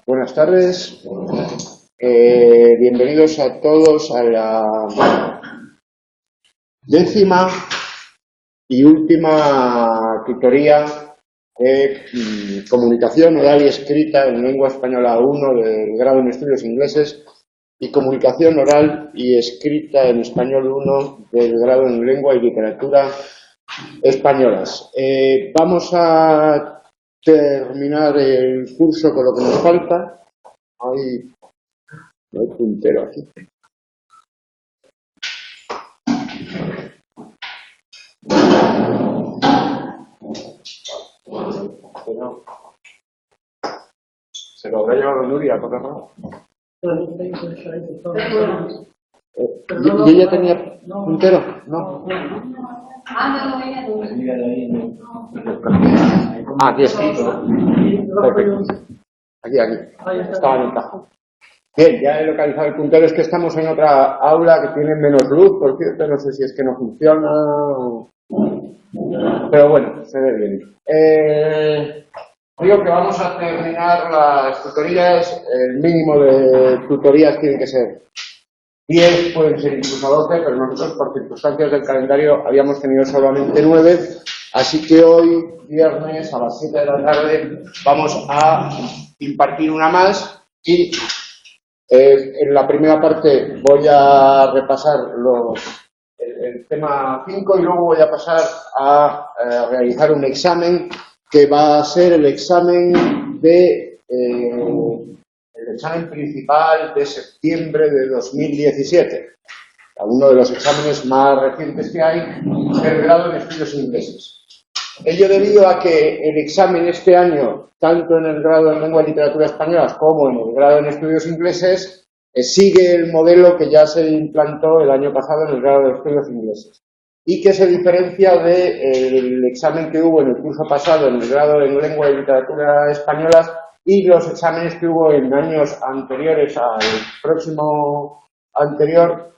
Buenas tardes, bienvenidos a todos a la 10ª y última tutoría de comunicación oral y escrita en lengua española 1 del grado en estudios ingleses y comunicación oral y escrita en español 1 del grado en lengua y literatura españolas. Vamos a terminar el curso con lo que nos falta. No hay puntero aquí. ¿Se lo habrá llevado Nuria por error? ¿Y ella tenía puntero? No. Aquí está. Perfecto. Aquí. Estaba en el cajón. Bien, ya he localizado el puntero. Es que estamos en otra aula que tiene menos luz, por cierto. No sé si es que no funciona o... Pero bueno, se ve bien. Digo que vamos a terminar las tutorías. El mínimo de tutorías tiene que ser 10, pueden ser incluso 12, pero nosotros por circunstancias del calendario habíamos tenido solamente 9, así que hoy, viernes, a las 7 de la tarde, vamos a impartir una más y en la primera parte voy a repasar el tema 5 y luego voy a pasar a realizar un examen que va a ser el examen de... el examen principal de septiembre de 2017, uno de los exámenes más recientes que hay del grado en estudios ingleses. Ello debido a que el examen este año, tanto en el grado en lengua y literatura españolas como en el grado en estudios ingleses, sigue el modelo que ya se implantó el año pasado en el grado de estudios ingleses y que se diferencia del examen que hubo en el curso pasado en el grado en lengua y literatura españolas y los exámenes que hubo en años anteriores al próximo anterior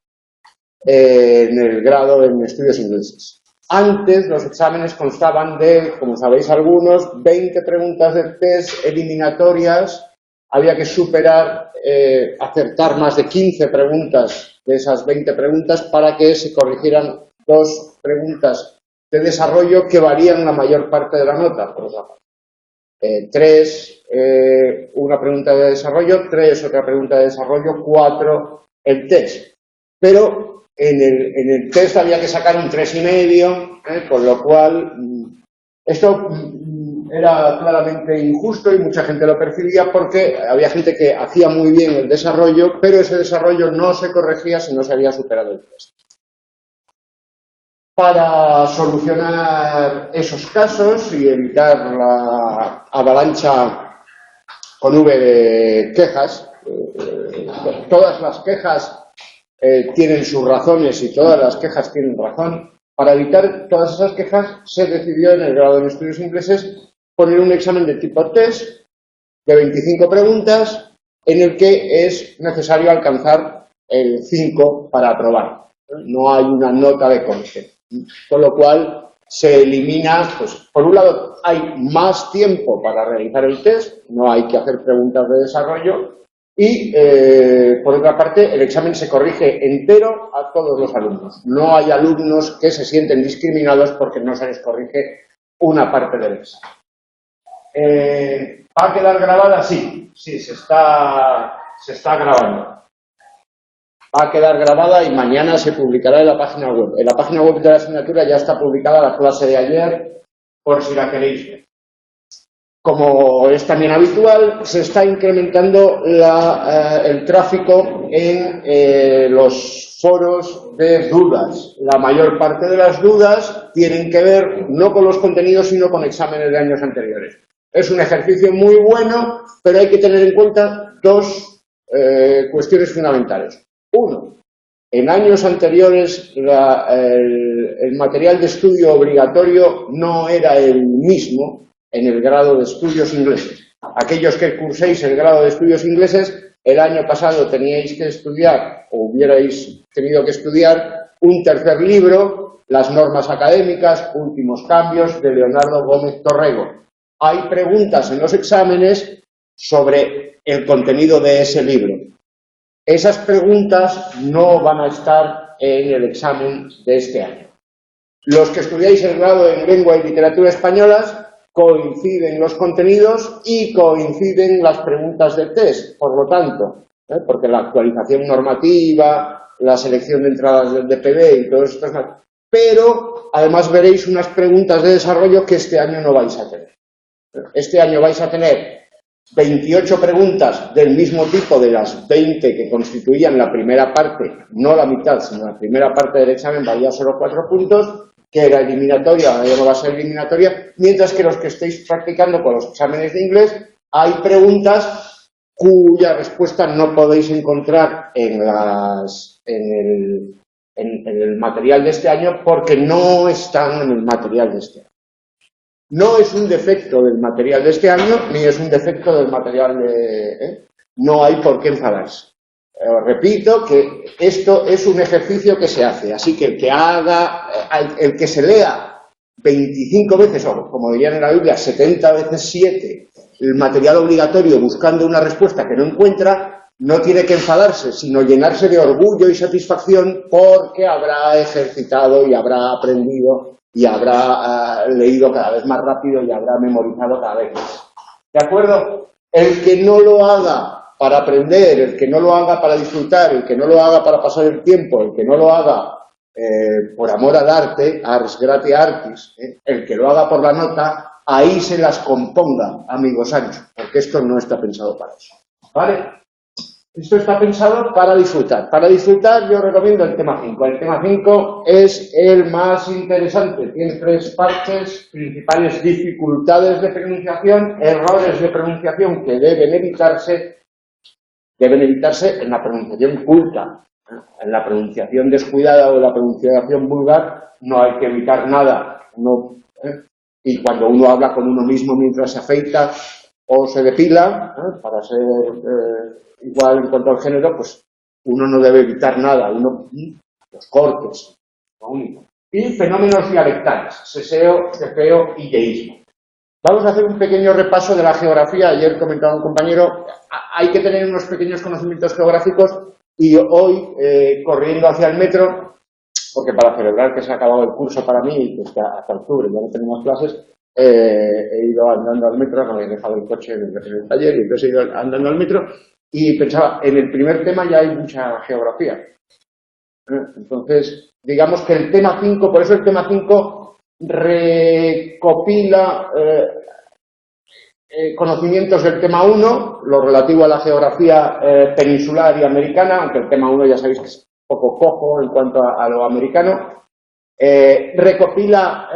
en el grado en estudios ingleses. Antes los exámenes constaban de, como sabéis algunos, 20 preguntas de test eliminatorias, había que superar, acertar más de 15 preguntas de esas 20 preguntas para que se corrigieran 2 preguntas de desarrollo que varían la mayor parte de la nota, por ejemplo. 3, una pregunta de desarrollo, 3, otra pregunta de desarrollo, 4, el test. Pero en el test había que sacar un 3,5, con lo cual esto era claramente injusto y mucha gente lo percibía porque había gente que hacía muy bien el desarrollo, pero ese desarrollo no se corregía si no se había superado el test. Para solucionar esos casos y evitar la avalancha con V de quejas, todas las quejas tienen sus razones y todas las quejas tienen razón. Para evitar todas esas quejas se decidió en el grado de estudios ingleses poner un examen de tipo test de 25 preguntas en el que es necesario alcanzar el 5 para aprobar. No hay una nota de corte. Con lo cual se elimina, pues por un lado hay más tiempo para realizar el test, no hay que hacer preguntas de desarrollo y por otra parte el examen se corrige entero a todos los alumnos. No hay alumnos que se sienten discriminados porque no se les corrige una parte del examen. ¿Va a quedar grabada? Sí, se está grabando. Va a quedar grabada y mañana se publicará en la página web. En la página web de la asignatura ya está publicada la clase de ayer, por si la queréis ver. Como es también habitual, se está incrementando el tráfico en los foros de dudas. La mayor parte de las dudas tienen que ver no con los contenidos, sino con exámenes de años anteriores. Es un ejercicio muy bueno, pero hay que tener en cuenta 2 cuestiones fundamentales. 1. En años anteriores el material de estudio obligatorio no era el mismo en el grado de estudios ingleses. Aquellos que curséis el grado de estudios ingleses, el año pasado teníais que estudiar, o hubierais tenido que estudiar, un tercer libro, Las normas académicas, últimos cambios, de Leonardo Gómez Torrego. hay preguntas en los exámenes sobre el contenido de ese libro. Esas preguntas no van a estar en el examen de este año. Los que estudiáis el grado en Lengua y Literatura Españolas, coinciden los contenidos y coinciden las preguntas del test, por lo tanto, porque la actualización normativa, la selección de entradas del DPB y todo esto, pero además veréis unas preguntas de desarrollo que este año no vais a tener. Este año vais a tener 28 preguntas del mismo tipo de las 20 que constituían la primera parte, no la mitad, sino la primera parte del examen, valía solo 4 puntos, que era eliminatoria, ahora ya no va a ser eliminatoria, mientras que los que estéis practicando con los exámenes de inglés, hay preguntas cuya respuesta no podéis encontrar en el material de este año porque no están en el material de este año. No es un defecto del material de este año, ni es un defecto del material de... No hay por qué enfadarse. Repito que esto es un ejercicio que se hace, así que el que se lea 25 veces, o como dirían en la Biblia, 70 veces 7, el material obligatorio buscando una respuesta que no encuentra, no tiene que enfadarse, sino llenarse de orgullo y satisfacción porque habrá ejercitado y habrá aprendido y habrá leído cada vez más rápido y habrá memorizado cada vez más. ¿De acuerdo? El que no lo haga para aprender, el que no lo haga para disfrutar, el que no lo haga para pasar el tiempo, el que no lo haga por amor al arte, ars gratia artis, el que lo haga por la nota, ahí se las componga, amigo Sancho, porque esto no está pensado para eso. ¿Vale? Esto está pensado para disfrutar. Para disfrutar yo recomiendo el tema 5. El tema 5 es el más interesante. Tiene 3 partes, principales dificultades de pronunciación, errores de pronunciación que deben evitarse en la pronunciación culta. En la pronunciación descuidada o la pronunciación vulgar no hay que evitar nada. Y cuando uno habla con uno mismo mientras se afeita o se depila, para ser igual en cuanto al género, pues uno no debe evitar nada. Los cortes, lo único. Y fenómenos dialectales, seseo, cefeo y yeísmo. Vamos a hacer un pequeño repaso de la geografía. Ayer comentaba un compañero, hay que tener unos pequeños conocimientos geográficos y hoy, corriendo hacia el metro, porque para celebrar que se ha acabado el curso para mí y que hasta octubre ya no tenemos clases, he ido andando al metro, no he dejado el coche en el taller y entonces he ido andando al metro y pensaba, en el primer tema ya hay mucha geografía. Entonces, digamos que el tema 5, por eso el tema 5 recopila conocimientos del tema 1, lo relativo a la geografía peninsular y americana, aunque el tema 1 ya sabéis que es un poco cojo en cuanto a lo americano. Recopila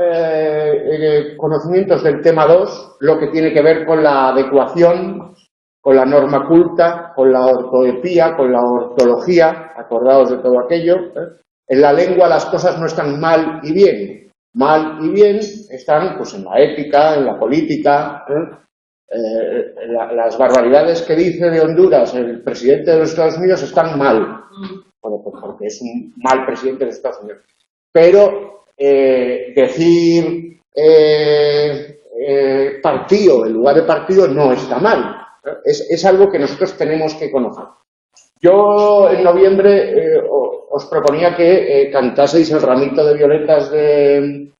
conocimientos del tema 2, lo que tiene que ver con la adecuación, con la norma culta, con la ortoepía, con la ortología, acordaos de todo aquello. En la lengua las cosas no están mal y bien. Mal y bien están pues en la ética, en la política. Las barbaridades que dice de Honduras el presidente de los Estados Unidos están mal. Bueno, pues porque es un mal presidente de los Estados Unidos. Pero decir partido en lugar de partido no está mal. Es algo que nosotros tenemos que conocer. Yo en noviembre os proponía que cantaseis el ramito de violetas de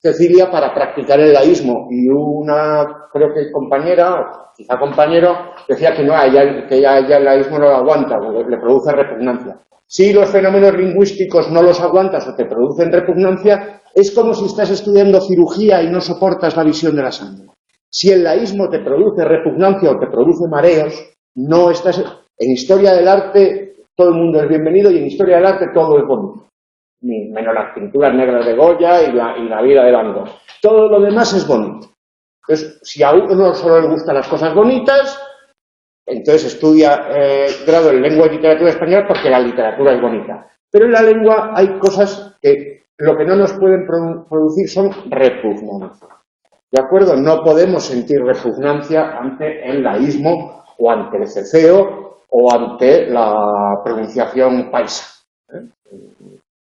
Cecilia para practicar el laísmo y una, creo que compañera, quizá compañero, decía que no, que ella el laísmo no lo aguanta, le produce repugnancia. Si los fenómenos lingüísticos no los aguantas o te producen repugnancia, es como si estás estudiando cirugía y no soportas la visión de la sangre. Si el laísmo te produce repugnancia o te produce mareos, no estás... En historia del arte todo el mundo es bienvenido y en historia del arte todo es bonito. Menos las pinturas negras de Goya y la vida de Van Gogh. Todo lo demás es bonito. Entonces, si a uno solo le gustan las cosas bonitas, entonces estudia grado en Lengua y Literatura Española porque la literatura es bonita. Pero en la lengua hay cosas que lo que no nos pueden producir son repugnancia. ¿De acuerdo? No podemos sentir repugnancia ante el laísmo o ante el ceceo o ante la pronunciación paisa.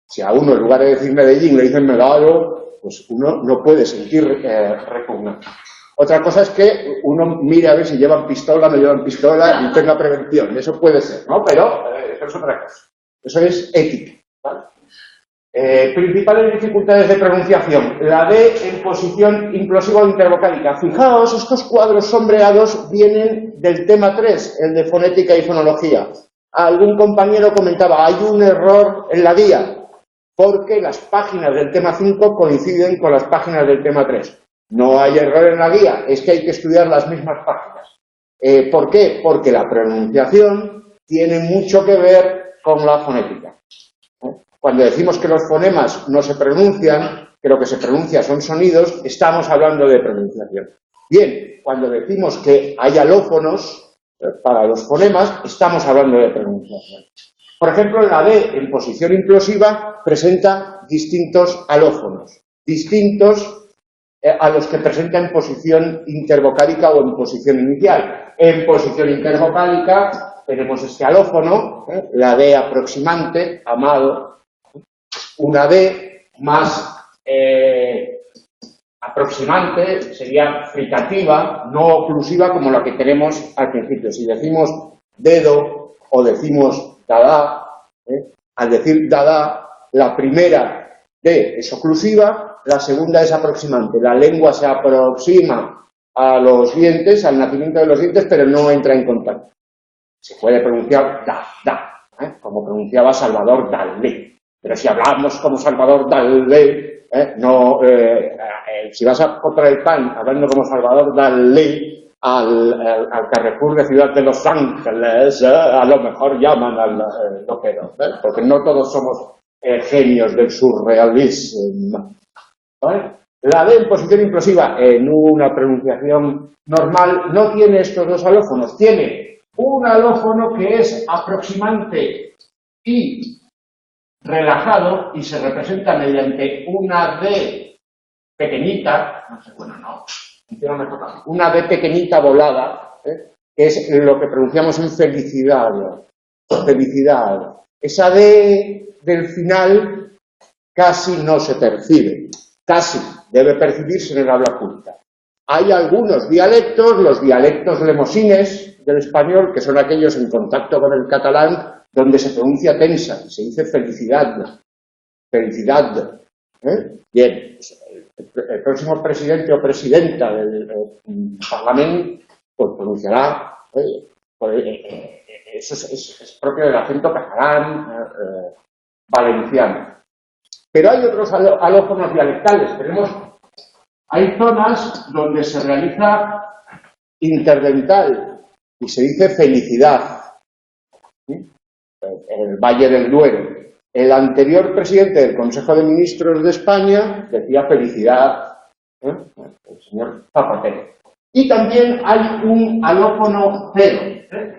Si a uno en lugar de decir Medellín le dicen Medallo, pues uno no puede sentir repugnancia. Otra cosa es que uno mire a ver si llevan pistola, no llevan pistola y tenga prevención. Eso puede ser, ¿no? Pero eso es otra cosa. Eso es ética, ¿vale? Principales dificultades de pronunciación. La D en posición implosiva o intervocálica. Fijaos, estos cuadros sombreados vienen del tema 3, el de fonética y fonología. Algún compañero comentaba, hay un error en la guía, porque las páginas del tema 5 coinciden con las páginas del tema 3. No hay error en la guía, es que hay que estudiar las mismas páginas. ¿Por qué? Porque la pronunciación tiene mucho que ver con la fonética. Cuando decimos que los fonemas no se pronuncian, que lo que se pronuncia son sonidos, estamos hablando de pronunciación. Bien, cuando decimos que hay alófonos para los fonemas, estamos hablando de pronunciación. Por ejemplo, la D en posición implosiva presenta distintos alófonos, distintos a los que presenta en posición intervocálica o en posición inicial. En posición intervocálica tenemos este alófono, la D aproximante, amado, una D más aproximante sería fricativa, no oclusiva como la que tenemos al principio. Si decimos dedo o decimos dada, al decir dada, la primera D es oclusiva, la segunda es aproximante. La lengua se aproxima a los dientes, al nacimiento de los dientes, pero no entra en contacto. Se puede pronunciar como pronunciaba Salvador Dalí. Pero si hablamos como Salvador Dalí, si vas a comprar el pan hablando como Salvador Dalí al Carrefour de Ciudad de Los Ángeles, a lo mejor llaman al loquero, porque no todos somos genios del surrealismo. ¿Vale? La D en posición implosiva en una pronunciación normal no tiene estos dos alófonos, tiene un alófono que es aproximante y relajado y se representa mediante una D pequeñita, una D pequeñita volada, que es lo que pronunciamos en felicidad. Felicidad. Esa D del final casi no se percibe, casi debe percibirse en el habla culta. Hay algunos dialectos, los dialectos lemosines del español, que son aquellos en contacto con el catalán, donde se pronuncia tensa, se dice felicidad. Felicidad. Bien, el próximo presidente o presidenta del Parlamento pues pronunciará, eso es propio del acento catalán, valenciano. Pero hay otros alófonos dialectales. Hay zonas donde se realiza interdental y se dice felicidad. En el Valle del Duero. El anterior presidente del Consejo de Ministros de España decía felicidad, el señor Zapatero. Y también hay un alófono cero.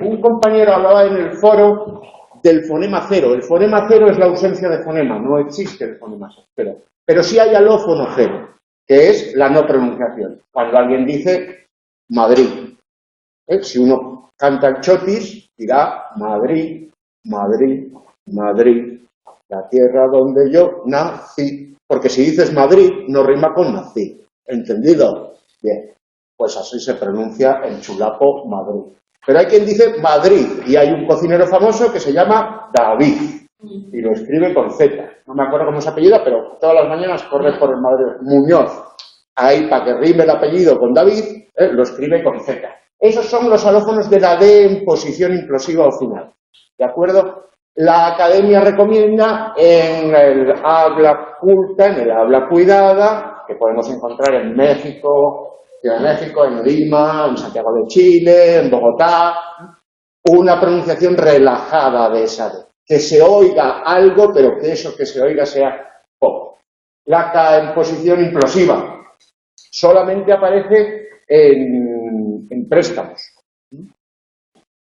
Un compañero hablaba en el foro del fonema cero. El fonema cero es la ausencia de fonema, no existe el fonema cero. Pero sí hay alófono cero, que es la no pronunciación. Cuando alguien dice Madrid. Si uno canta el chotis, dirá Madrid. Madrid, Madrid, la tierra donde yo nací. Porque si dices Madrid, no rima con nací. ¿Entendido? Bien, pues así se pronuncia el chulapo Madrid. Pero hay quien dice Madrid, y hay un cocinero famoso que se llama David, y lo escribe con Z. No me acuerdo cómo se apellida, pero todas las mañanas corre por el Madrid. Muñoz. Ahí, para que rime el apellido con David, lo escribe con Z. Esos son los alófonos de la D en posición implosiva o final. ¿De acuerdo? La academia recomienda en el habla culta, en el habla cuidada, que podemos encontrar en México, en Lima, en Santiago de Chile, en Bogotá, una pronunciación relajada de esa D. Que se oiga algo, pero que eso que se oiga sea poco. La K en posición implosiva solamente aparece en préstamos.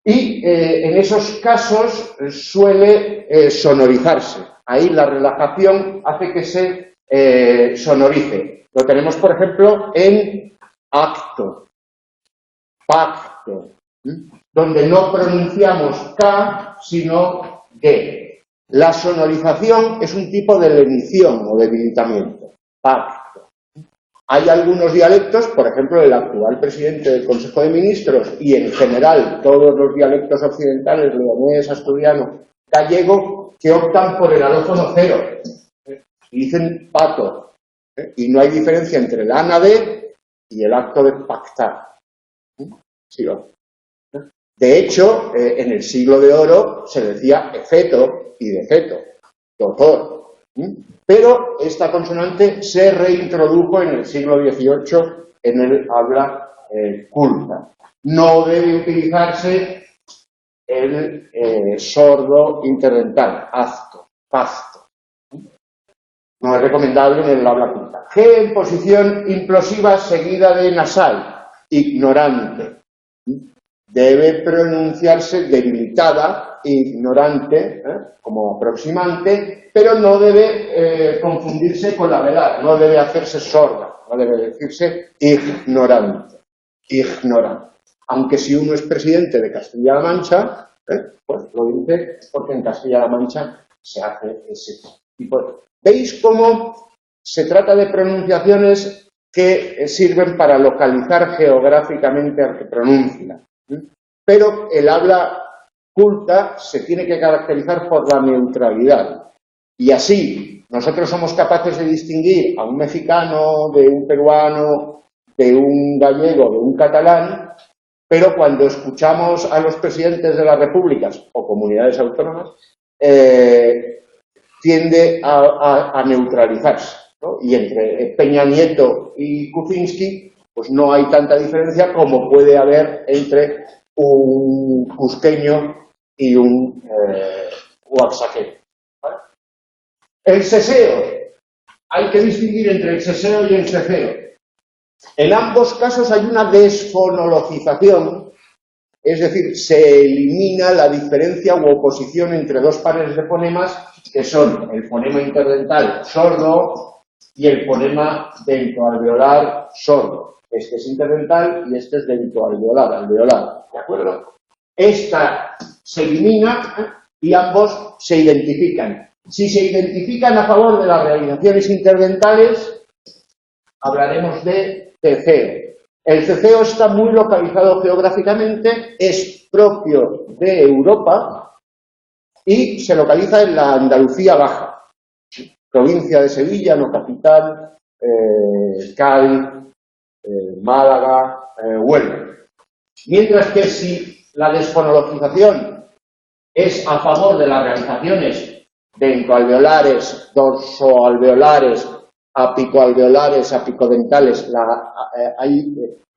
Y en esos casos suele sonorizarse. Ahí la relajación hace que se sonorice. Lo tenemos, por ejemplo, en acto, pacto, donde no pronunciamos K, sino G. La sonorización es un tipo de lenición o debilitamiento. Pacto. Hay algunos dialectos, por ejemplo, el actual presidente del Consejo de Ministros y en general todos los dialectos occidentales, leonés, asturiano, gallego, que optan por el alófono cero. Y dicen pato. Y no hay diferencia entre el ánade y el acto de pactar. ¿Sí, no? De hecho, en el siglo de oro se decía efeto y defeto, doctor. Pero esta consonante se reintrodujo en el siglo XVIII en el habla culta. No debe utilizarse el sordo interdental, azto, pasto. No es recomendable en el habla culta. G en posición implosiva seguida de nasal, ignorante. Debe pronunciarse debilitada, ignorante, como aproximante, pero no debe confundirse con la velar, no debe hacerse sorda, no debe decirse ignorante, ignorante. Aunque si uno es presidente de Castilla-La Mancha, pues lo dice porque en Castilla-La Mancha se hace ese tipo de... ¿Veis cómo se trata de pronunciaciones que sirven para localizar geográficamente al que pronuncia? Pero el habla culta se tiene que caracterizar por la neutralidad. Y así, nosotros somos capaces de distinguir a un mexicano, de un peruano, de un gallego, de un catalán, pero cuando escuchamos a los presidentes de las repúblicas o comunidades autónomas, tiende a neutralizarse, ¿no? Y entre Peña Nieto y Kuczynski, pues no hay tanta diferencia como puede haber entre un cusqueño y un oaxaqueño. ¿Vale? El seseo. Hay que distinguir entre el seseo y el ceseo. En ambos casos hay una desfonologización, es decir, se elimina la diferencia u oposición entre dos pares de fonemas que son el fonema interdental sordo y el fonema dentoalveolar sordo. Este es interdental y este es dentoalveolar, ¿de acuerdo? Esta se elimina y ambos se identifican. Si se identifican a favor de las realizaciones interdentales, hablaremos de ceceo. El ceceo está muy localizado geográficamente, es propio de Europa y se localiza en la Andalucía Baja, provincia de Sevilla, no capital, Cádiz, Málaga, Huelva. Mientras que si la desfonologización es a favor de las realizaciones dentoalveolares, dorsoalveolares, apicoalveolares, apicodentales,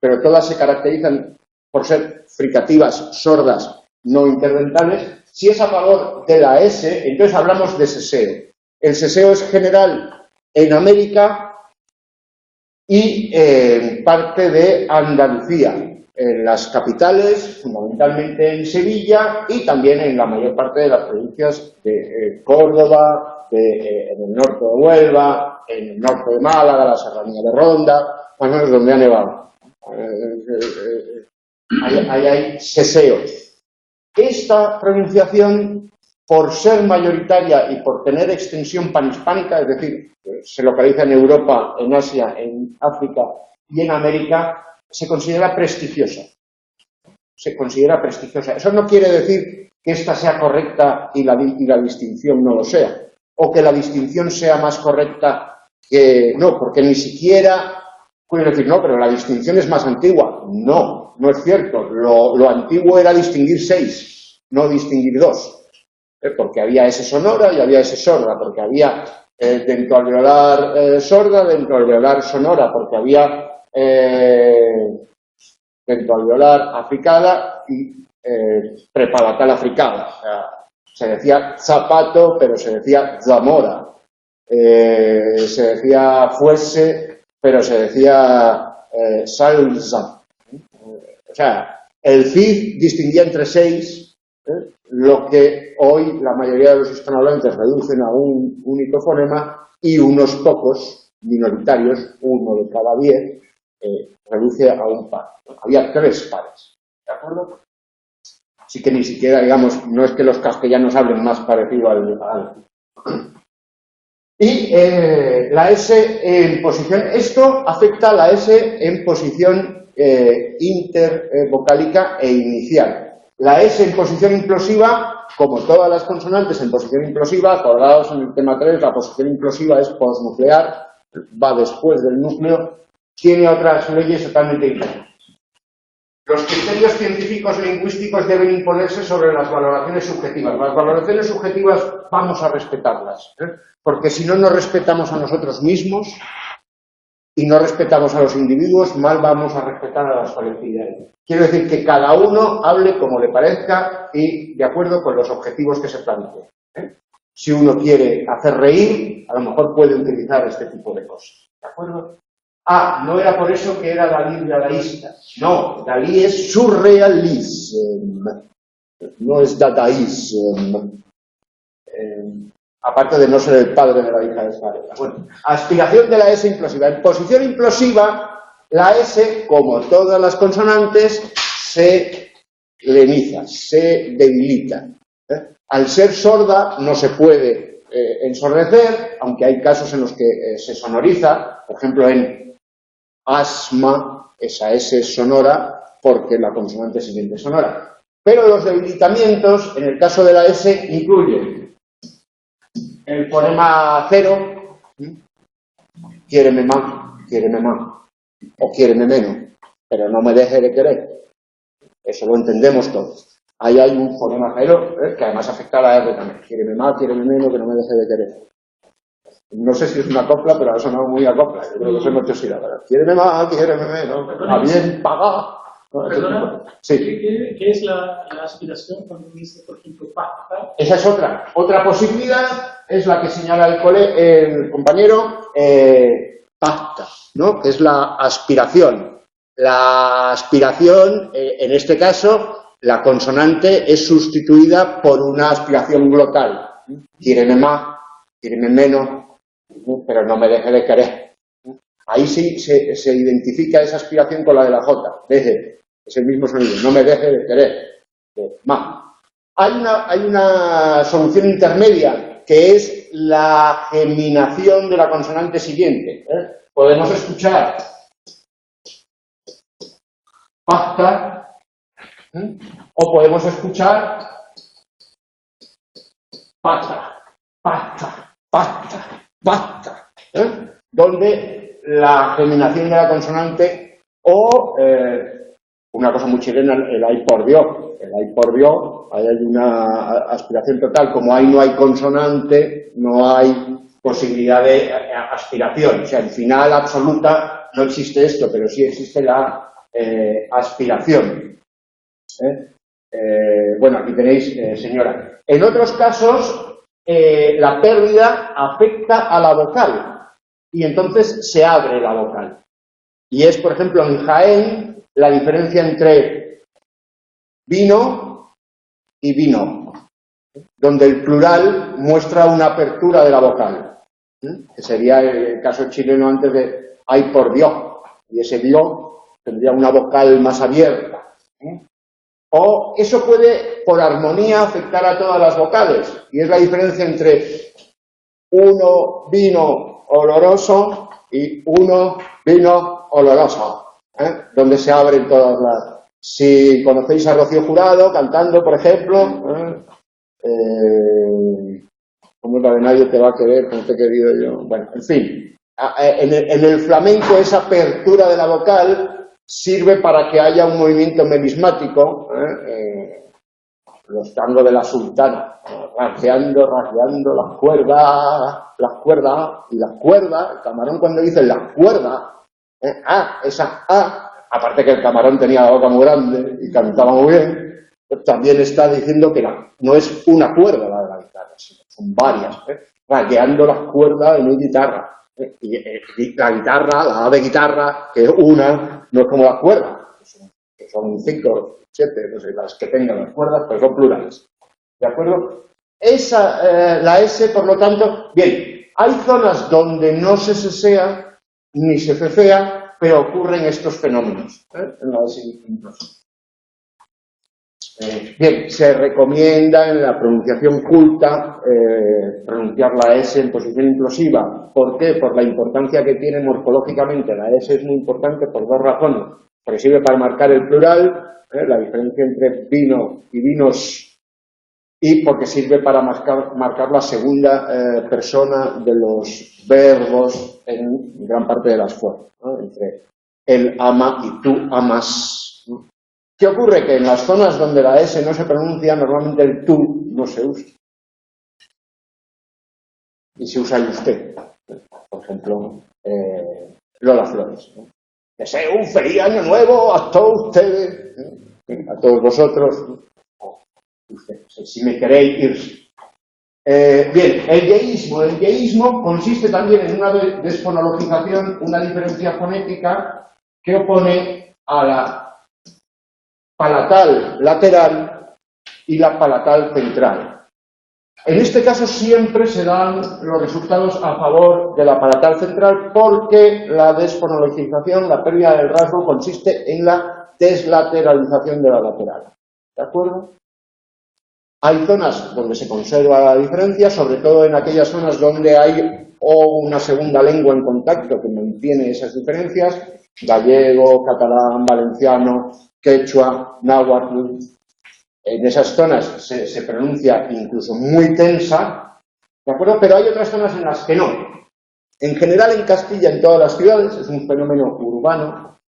pero todas se caracterizan por ser fricativas, sordas, no interdentales. Si es a favor de la S, entonces hablamos de seseo. El seseo es general en América y en parte de Andalucía, en las capitales, fundamentalmente en Sevilla y también en la mayor parte de las provincias de Córdoba, en el norte de Huelva, en el norte de Málaga, la serranía de Ronda, más o menos donde ha nevado. Ahí hay seseos. Esta pronunciación, por ser mayoritaria y por tener extensión panhispánica, es decir, se localiza en Europa, en Asia, en África y en América, se considera prestigiosa. Se considera prestigiosa. Eso no quiere decir que esta sea correcta y la distinción no lo sea, o que la distinción sea más correcta que... No, porque ni siquiera... Pueden decir, no, pero la distinción es más antigua. No, no es cierto. Lo antiguo era distinguir 6, no distinguir 2. Porque había S sonora y había S sorda, porque había dentoalveolar sorda, dentoalveolar sonora, porque había dentoalveolar africada y prepalatal africada. O sea, se decía zapato, pero se decía zamora. Se decía fuese, pero se decía salsa. O sea, el CID distinguía entre 6, lo que hoy la mayoría de los hispanohablantes reducen a un único fonema y unos pocos, minoritarios, 1 de cada 10, reduce a un par. Había 3 pares, ¿de acuerdo? Así que ni siquiera, digamos, no es que los castellanos hablen más parecido al Y la S en posición, esto afecta a la S en posición intervocálica e inicial. La S en posición implosiva, como todas las consonantes en posición implosiva, acordaos en el tema 3, la posición implosiva es postnuclear, va después del núcleo, tiene otras leyes totalmente diferentes. Los criterios científicos lingüísticos deben imponerse sobre las valoraciones subjetivas. Las valoraciones subjetivas vamos a respetarlas, porque si no nos respetamos a nosotros mismos y no respetamos a los individuos, mal vamos a respetar a las colectividades. Quiero decir que cada uno hable como le parezca y de acuerdo con los objetivos que se planteen. Si uno quiere hacer reír, a lo mejor puede utilizar este tipo de cosas. ¿De acuerdo? Ah, no era por eso que era Dalí dadaísta. No, Dalí es surrealism, no es dadaísm. Aparte de no ser el padre de la hija de Scarlett. Bueno, aspiración de la S implosiva. En posición implosiva, la S, como todas las consonantes, se leniza, se debilita. Al ser sorda no se puede ensordecer, aunque hay casos en los que se sonoriza, por ejemplo en asma, esa S es sonora porque la consonante siguiente es sonora. Pero los debilitamientos, en el caso de la S, incluyen el fonema 0, quiéreme más, o quiéreme menos, pero no me deje de querer. Eso lo entendemos todos. Ahí hay un fonema 0, que además afecta a la R también. Quiéreme más, quiéreme menos, que no me deje de querer. No sé si es una copla, pero ha sonado muy a copla. Yo creo que eso es mucho sílabas. Quiéreme más, quiéreme menos, a bien pagar. Perdona, sí. ¿Qué es la aspiración cuando dice, por ejemplo, pacta? Esa es otra. Otra posibilidad es la que señala el compañero, pacta, ¿no? Que es la aspiración. La aspiración, en este caso, la consonante es sustituida por una aspiración glotal. Quiéreme más, quiéreme menos, pero no me deje de querer. Ahí sí se identifica esa aspiración con la de la J. Deje, es el mismo sonido, no me deje de querer. Más. Hay una solución intermedia, que es la geminación de la consonante siguiente. Podemos escuchar pacta, o podemos escuchar pacta, pacta, pacta, pacta, donde la geminación de la consonante o una cosa muy chilena, el ay por Dios. El ay por Dios, ahí hay una aspiración total. Como ahí no hay consonante, no hay posibilidad de aspiración. O sea, en final absoluta no existe esto, pero sí existe la aspiración. Bueno, aquí tenéis, señora. En otros casos, la pérdida afecta a la vocal y entonces se abre la vocal. Y es, por ejemplo, en Jaén, la diferencia entre vino y vino, donde el plural muestra una apertura de la vocal, que sería el caso chileno antes de ay por Dios, y ese Dios tendría una vocal más abierta. O eso puede, por armonía, afectar a todas las vocales, y es la diferencia entre uno vino oloroso y uno vino oloroso, donde se abren todas las... Si conocéis a Rocío Jurado cantando, por ejemplo, como es la de nadie te va a querer, como te he querido yo. Bueno, en fin, en el flamenco esa apertura de la vocal sirve para que haya un movimiento melismático, los tangos de la sultana, rasgueando las cuerdas, el camarón cuando dice las cuerdas, esa A, aparte que el camarón tenía la boca muy grande y cantaba muy bien, pues también está diciendo que no es una cuerda la de la guitarra, sino son varias, rasgueando las cuerdas en una guitarra. Y la guitarra, la A de guitarra, que es una, no es como las cuerdas, que son 5, 7, no sé, las que tengan las cuerdas, pero son plurales. ¿De acuerdo? La S, por lo tanto, bien, hay zonas donde no se sesea ni se cecea, pero ocurren estos fenómenos, en la S implosiva. Bien, se recomienda en la pronunciación culta pronunciar la S en posición implosiva. ¿Por qué? Por la importancia que tiene morfológicamente. La S es muy importante por dos razones. Porque sirve para marcar el plural, la diferencia entre vino y vinos, y porque sirve para marcar la segunda persona de los verbos en gran parte de las formas, ¿no? Entre él ama y tú amas. ¿Qué ocurre? Que en las zonas donde la S no se pronuncia, normalmente el tú no se usa. Y se usa el usted. Por ejemplo, Lola Flores, ¿no? Deseo un feliz año nuevo a todos ustedes, ¿no? A todos vosotros. Usted, si me queréis ir. Bien, el yeísmo. El yeísmo consiste también en una desfonologización, una diferencia fonética que opone a la palatal lateral y la palatal central. En este caso siempre se dan los resultados a favor de la palatal central porque la desfonologización, la pérdida del rasgo, consiste en la deslateralización de la lateral. ¿De acuerdo? Hay zonas donde se conserva la diferencia, sobre todo en aquellas zonas donde hay una segunda lengua en contacto que mantiene esas diferencias, gallego, catalán, valenciano, quechua, náhuatl. En esas zonas se pronuncia incluso muy tensa, ¿de acuerdo? Pero hay otras zonas en las que no. En general en Castilla, en todas las ciudades, es un fenómeno urbano.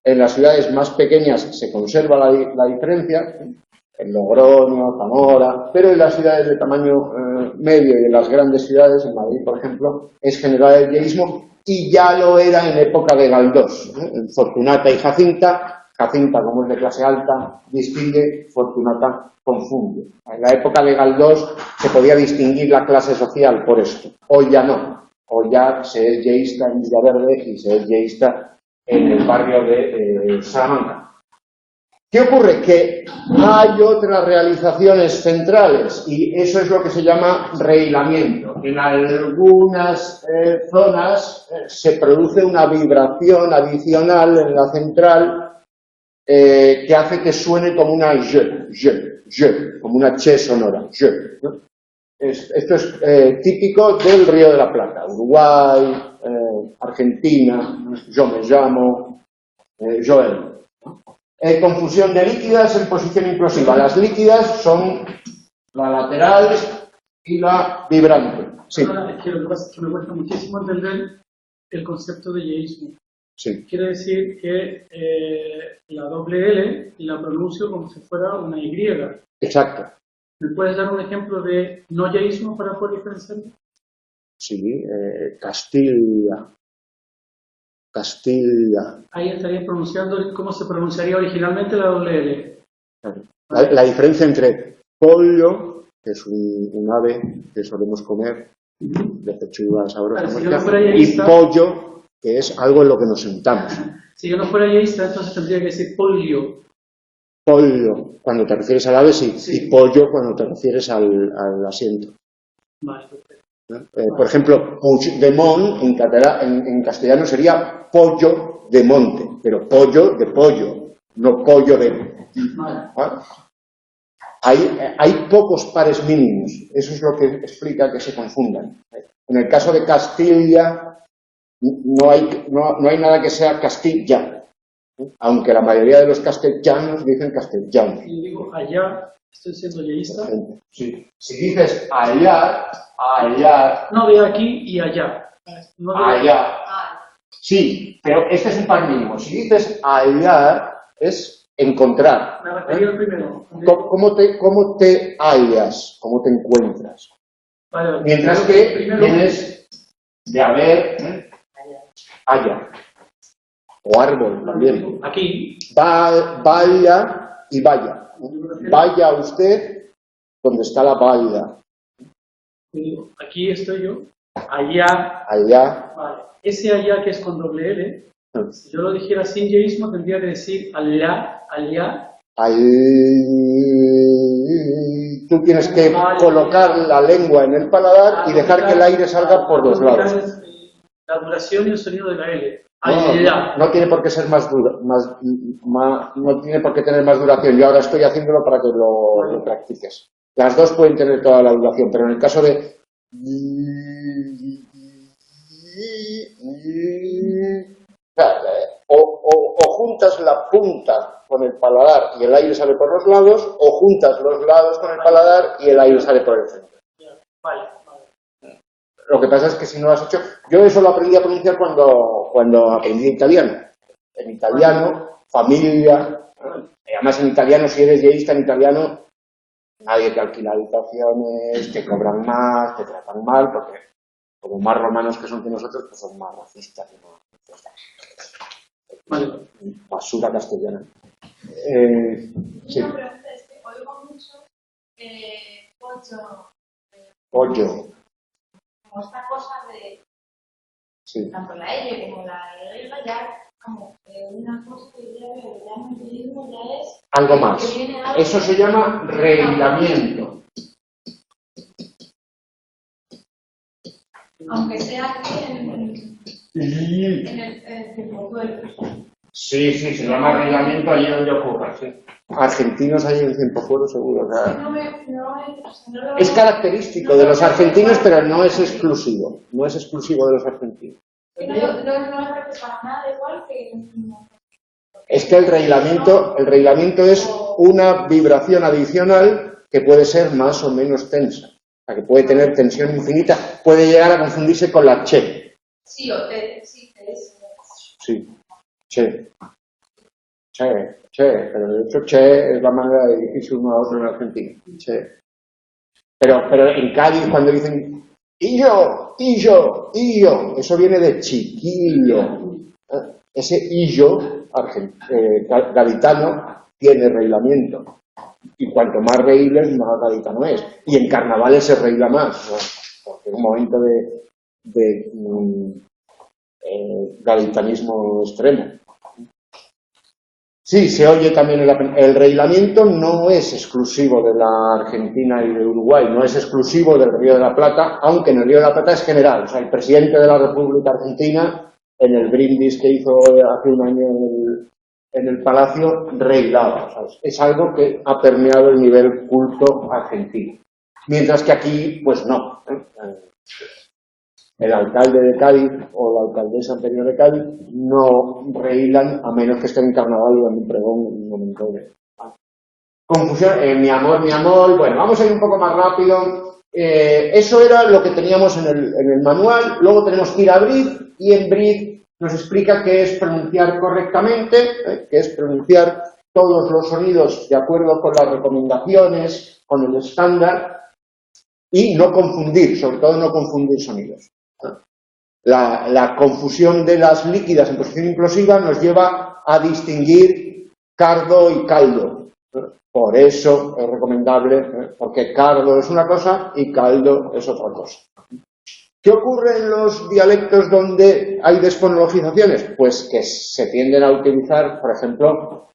En las ciudades más pequeñas se conserva la diferencia, en Logroño, Zamora, pero en las ciudades de tamaño medio y en las grandes ciudades, en Madrid, por ejemplo, es general el yeísmo y ya lo era en época de Galdós. Fortunata y Jacinta. Jacinta, como es de clase alta, distingue, Fortunata confunde. En la época de Galdós se podía distinguir la clase social por esto. Hoy ya no. Hoy ya se es yeísta en Villaverde y se es yeísta en el barrio de Salamanca. ¿Qué ocurre? Que hay otras realizaciones centrales y eso es lo que se llama rehilamiento. En algunas zonas se produce una vibración adicional en la central que hace que suene como una je, como una che sonora, je, ¿no? Esto es típico del Río de la Plata, Uruguay, Argentina, yo me llamo Joel. Confusión de líquidas en posición implosiva. Las líquidas son la lateral y la vibrante. Sí. Es que lo que pasa es que me cuesta muchísimo entender el concepto de yeísmo. Sí. Quiere decir que la doble L la pronuncio como si fuera una Y. Exacto. ¿Me puedes dar un ejemplo de no yeísmo para poder diferenciarlo? Sí, Castilla. Castilla. Ahí estaría pronunciando cómo se pronunciaría originalmente la doble L. La diferencia entre pollo, que es un ave que solemos comer, de pechuga sabrosa, y pollo, que es algo en lo que nos sentamos. Si yo no fuera yeísta, entonces tendría que decir pollo. Pollo, cuando te refieres al ave, sí. Y pollo cuando te refieres al asiento. Vale, perfecto. Por ejemplo, Puigdemont en castellano sería pollo de monte, pero pollo de pollo, no pollo de... ¿Vale? Hay pocos pares mínimos, eso es lo que explica que se confundan. En el caso de Castilla no hay nada que sea Castilla, aunque la mayoría de los castellanos dicen castellano. Si digo allá, estoy siendo yeísta. Sí. Si dices allá... No, de aquí y allá. No de... Allá. Sí, pero este es un par mínimo. Si dices hallar, es encontrar. Me refería al primero. ¿Cómo te hallas? ¿Cómo te encuentras? Vale. Mientras que tienes de haber, haya. O árbol también. Aquí. Vaya y vaya. Vaya usted donde está la valla. Aquí estoy yo. Allá. Allá. Vale. Ese allá que es con doble L, si yo lo dijera sin yeísmo, tendría que decir allá. Tú tienes que colocar la lengua en el paladar y dejar que el aire salga por los lados. La duración y el sonido de la L. No tiene por qué ser no tiene por qué tener más duración. Yo ahora estoy haciéndolo para que lo practiques. Las dos pueden tener toda la duración, pero en el caso de o juntas la punta con el paladar y el aire sale por los lados, o juntas los lados con el paladar y el aire sale por el centro. Lo que pasa es que si no lo has hecho... Yo eso lo aprendí a pronunciar cuando aprendí italiano. En italiano, familia... Además en italiano, si eres yeísta en italiano, nadie te alquila habitaciones, te cobran más, te tratan mal, porque como más romanos que son que nosotros, pues son más racistas. Basura castellana. Sí. Una pregunta es que oigo mucho Pollo. como esta cosa de tanto la L como la Y, ya como una cosa que ya no entiendo, ya es algo más. Eso se llama reglamiento. Aunque sea aquí en el Cienfuegos. Sí, se llama reglamento allí donde ocurra, sí. Argentinos hay en Cienfuegos seguro. Es característico de los argentinos, pero no es exclusivo. No es exclusivo de los argentinos. No es para nada igual que... Es que el reglamento es una vibración adicional que puede ser más o menos tensa. O sea, que puede tener tensión infinita. Puede llegar a confundirse con la che. Sí, o te, sí, te es. Sí, che, pero de hecho che es la manera de dirigirse uno a otro en Argentina. Che. Pero en Cádiz cuando dicen y yo, eso viene de chiquillo. Ese y yo gaditano tiene reglamento. Y cuanto más reíbles, más gaditano es. Y en carnavales se reíla más, porque es un momento de gaditanismo extremo. Sí, se oye también el reglamiento no es exclusivo de la Argentina y de Uruguay, no es exclusivo del Río de la Plata, aunque en el Río de la Plata es general. O sea, el presidente de la República Argentina, en el brindis que hizo hace un año en el Palacio, reglaba. O sea, es algo que ha permeado el nivel culto argentino. Mientras que aquí, pues no. El alcalde de Cádiz o la alcaldesa anterior de Cádiz no rehilan a menos que estén en carnaval y en un pregón en un momento de confusión. Mi amor, bueno, vamos a ir un poco más rápido. Eso era lo que teníamos en el manual. Luego tenemos que ir a Brid y en Brid nos explica qué es pronunciar correctamente, qué es pronunciar todos los sonidos de acuerdo con las recomendaciones, con el estándar y no confundir, sobre todo no confundir sonidos. La confusión de las líquidas en posición implosiva nos lleva a distinguir cardo y caldo. Por eso es recomendable, porque cardo es una cosa y caldo es otra cosa. ¿Qué ocurre en los dialectos donde hay desfonologizaciones? Pues que se tienden a utilizar, por ejemplo,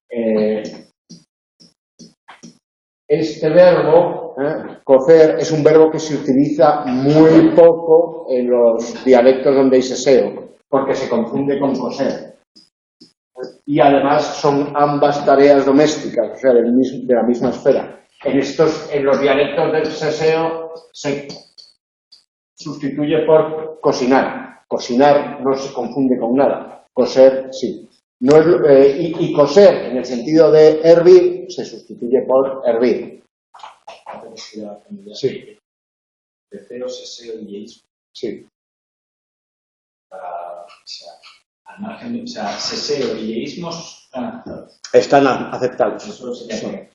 este verbo, cocer, es un verbo que se utiliza muy poco en los dialectos donde hay seseo, porque se confunde con coser. Y además son ambas tareas domésticas, o sea, de la misma esfera. En los dialectos del seseo se sustituye por cocinar. Cocinar no se confunde con nada. Coser, sí. No es, y coser, en el sentido de hervir, se sustituye por hervir. Sí. Ceseo, seseo y yeísmo. Sí. Al margen, seseo y yeísmos están aceptados. Eso sería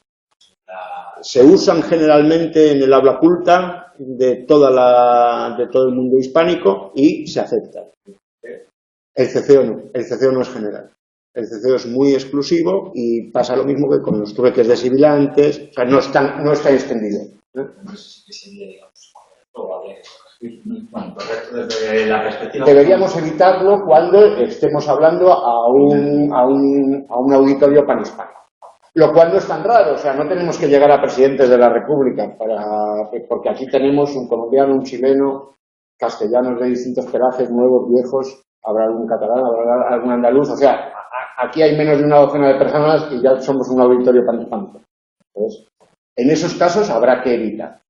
se usan generalmente en el habla culta de todo el mundo hispánico y se aceptan. El ceceo no es general. El ceceo es muy exclusivo y pasa lo mismo que con los trueques de sibilantes, o sea, no está extendido. Desde la perspectiva. Deberíamos evitarlo cuando estemos hablando a un auditorio panhispánico. Lo cual no es tan raro, o sea, no tenemos que llegar a presidentes de la República, porque aquí tenemos un colombiano, un chileno, castellanos de distintos pelajes, nuevos, viejos, habrá algún catalán, habrá algún andaluz, o sea, aquí hay menos de una docena de personas y ya somos un auditorio panhispánico. Entonces, en esos casos habrá que evitar.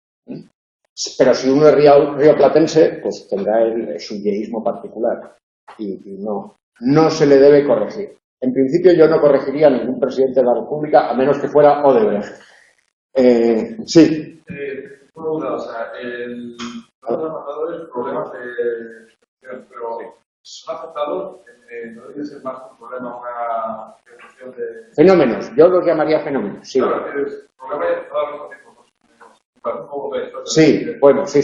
Pero si uno es rioplatense, pues tendrá su yeísmo particular y no se le debe corregir. En principio yo no corregiría a ningún presidente de la República a menos que fuera Odebrecht. Sí. Una duda, o sea, los matadores problemas de pero son afectados, no debe ser más un problema, una cuestión de... Fenómenos, yo los llamaría fenómenos, sí. Claro, es problema de todos los tiempos. Sí, bueno, sí.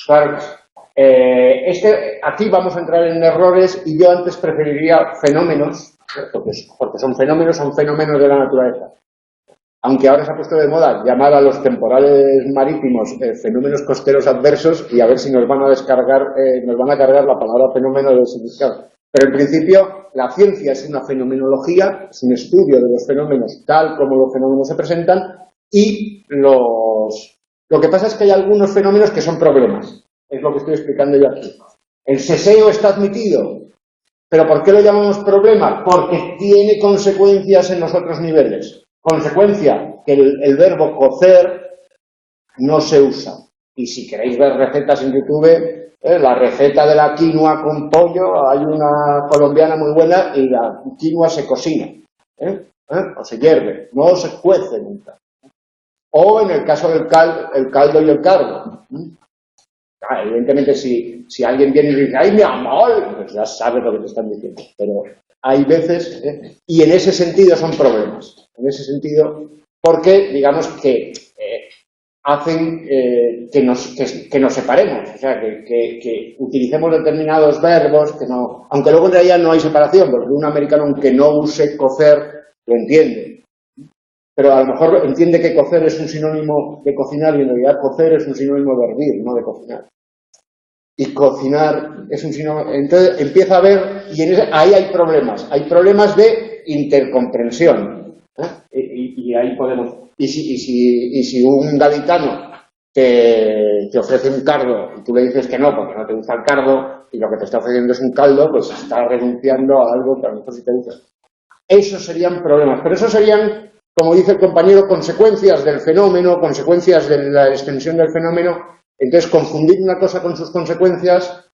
Claro. Aquí vamos a entrar en errores y yo antes preferiría fenómenos, porque son fenómenos de la naturaleza. Aunque ahora se ha puesto de moda llamar a los temporales marítimos fenómenos costeros adversos y a ver si nos van a cargar la palabra fenómeno del significado. Pero en principio la ciencia es una fenomenología, es un estudio de los fenómenos tal como los fenómenos se presentan y lo que pasa es que hay algunos fenómenos que son problemas. Es lo que estoy explicando yo aquí. El seseo está admitido. ¿Pero por qué lo llamamos problema? Porque tiene consecuencias en los otros niveles. Consecuencia, que el verbo cocer no se usa. Y si queréis ver recetas en YouTube, la receta de la quinoa con pollo, hay una colombiana muy buena y la quinoa se cocina. O se hierve, no se cuece nunca. O en el caso del caldo y el cardo. Evidentemente, si alguien viene y dice, ¡ay, mi amor! Pues ya sabes lo que te están diciendo. Pero hay veces, y en ese sentido son problemas. En ese sentido, porque, digamos, que hacen que nos separemos. O sea, que utilicemos determinados verbos, aunque luego en realidad no hay separación, porque un americano, aunque no use cocer, lo entiende. Pero a lo mejor entiende que cocer es un sinónimo de cocinar y en realidad cocer es un sinónimo de hervir, no de cocinar. Y cocinar es un sinónimo... Entonces empieza a haber... Y ahí hay problemas de intercomprensión. Y ahí podemos... Y si un gaditano te ofrece un cardo y tú le dices que no porque no te gusta el cardo y lo que te está ofreciendo es un caldo, pues está renunciando a algo que a lo mejor sí te gusta. Esos serían problemas, pero esos serían, como dice el compañero, consecuencias del fenómeno, consecuencias de la extensión del fenómeno. Entonces, confundir una cosa con sus consecuencias,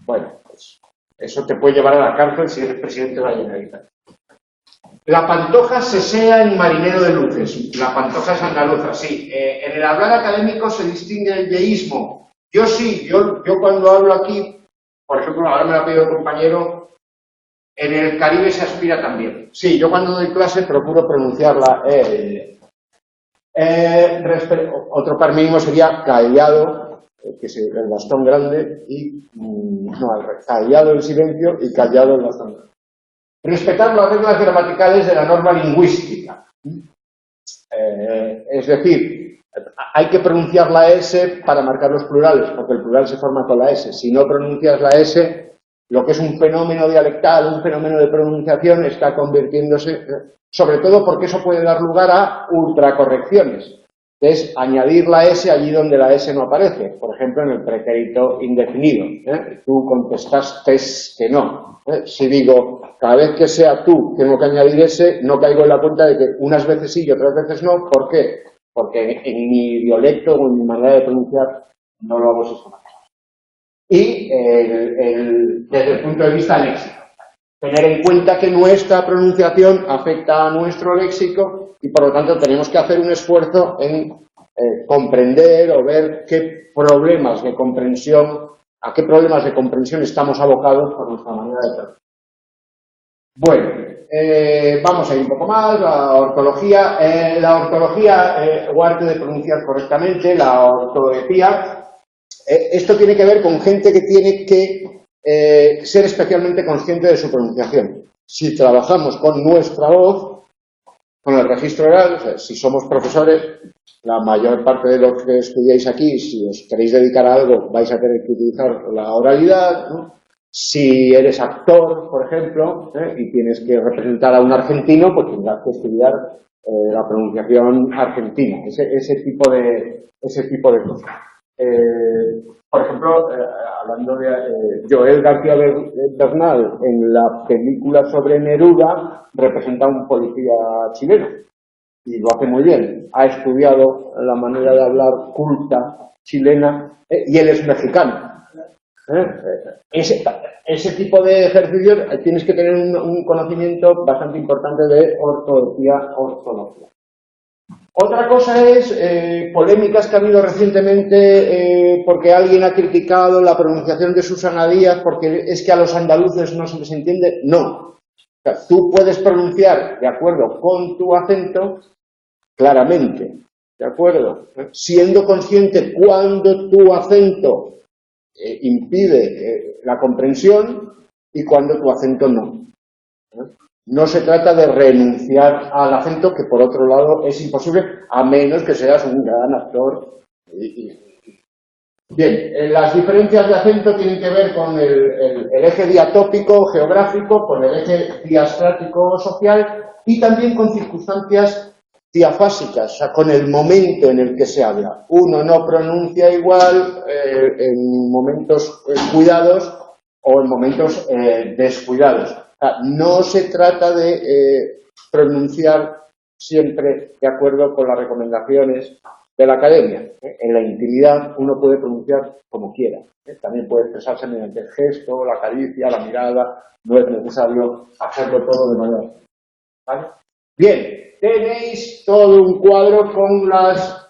bueno, pues eso te puede llevar a la cárcel si eres presidente de la Generalitat. La pantoja sesea en Marinero de Luces. La pantoja es andaluza, sí. En el hablar académico se distingue el yeísmo. Yo sí, yo cuando hablo aquí, por ejemplo, ahora me lo ha pedido el compañero, en el Caribe se aspira también. Sí, yo cuando doy clase procuro pronunciarla. Otro par mínimo sería callado, que es el bastón grande, y callado el silencio y callado el bastón grande. Respetar las reglas gramaticales de la norma lingüística. Es decir, hay que pronunciar la S para marcar los plurales, porque el plural se forma con la S. Si no pronuncias la S, lo que es un fenómeno dialectal, un fenómeno de pronunciación, está convirtiéndose, sobre todo porque eso puede dar lugar a ultracorrecciones. Es añadir la S allí donde la S no aparece, por ejemplo en el pretérito indefinido. Tú contestaste que no. Si digo, cada vez que sea tú tengo que añadir S, no caigo en la cuenta de que unas veces sí y otras veces no. ¿Por qué? Porque en mi dialecto o en mi manera de pronunciar no lo hago sistemáticamente. Y desde el punto de vista léxico, tener en cuenta que nuestra pronunciación afecta a nuestro léxico y por lo tanto tenemos que hacer un esfuerzo en comprender o ver qué problemas de comprensión, a qué problemas de comprensión estamos abocados por nuestra manera de tratar. Bueno, vamos a ir un poco más, la ortología. O arte de pronunciar correctamente, la ortografía. Esto tiene que ver con gente que tiene que ser especialmente consciente de su pronunciación. Si trabajamos con nuestra voz, con el registro oral, o sea, si somos profesores, la mayor parte de los que estudiáis aquí, si os queréis dedicar a algo, vais a tener que utilizar la oralidad, ¿no? Si eres actor, por ejemplo, y tienes que representar a un argentino, pues tendrás que estudiar la pronunciación argentina, ese tipo de cosas. por ejemplo, hablando de Joel García Bernal, en la película sobre Neruda, representa a un policía chileno. Y lo hace muy bien. Ha estudiado la manera de hablar culta chilena y él es mexicano. Ese tipo de ejercicios tienes que tener un conocimiento bastante importante de ortografía. Otra cosa es polémicas que ha habido recientemente porque alguien ha criticado la pronunciación de Susana Díaz porque es que a los andaluces no se les entiende. No. O sea, tú puedes pronunciar de acuerdo con tu acento claramente, ¿de acuerdo? Siendo consciente cuando tu acento impide la comprensión y cuando tu acento no. No se trata de renunciar al acento, que por otro lado es imposible, a menos que seas un gran actor. Bien, las diferencias de acento tienen que ver con el eje diatópico geográfico, con el eje diastrático social y también con circunstancias diafásicas, o sea, con el momento en el que se habla. Uno no pronuncia igual en momentos cuidados o en momentos descuidados. O sea, no se trata de pronunciar siempre de acuerdo con las recomendaciones de la academia. En la intimidad uno puede pronunciar como quiera. También puede expresarse mediante el gesto, la caricia, la mirada. No es necesario hacerlo todo de manera. ¿Vale? Bien. Tenéis todo un cuadro con las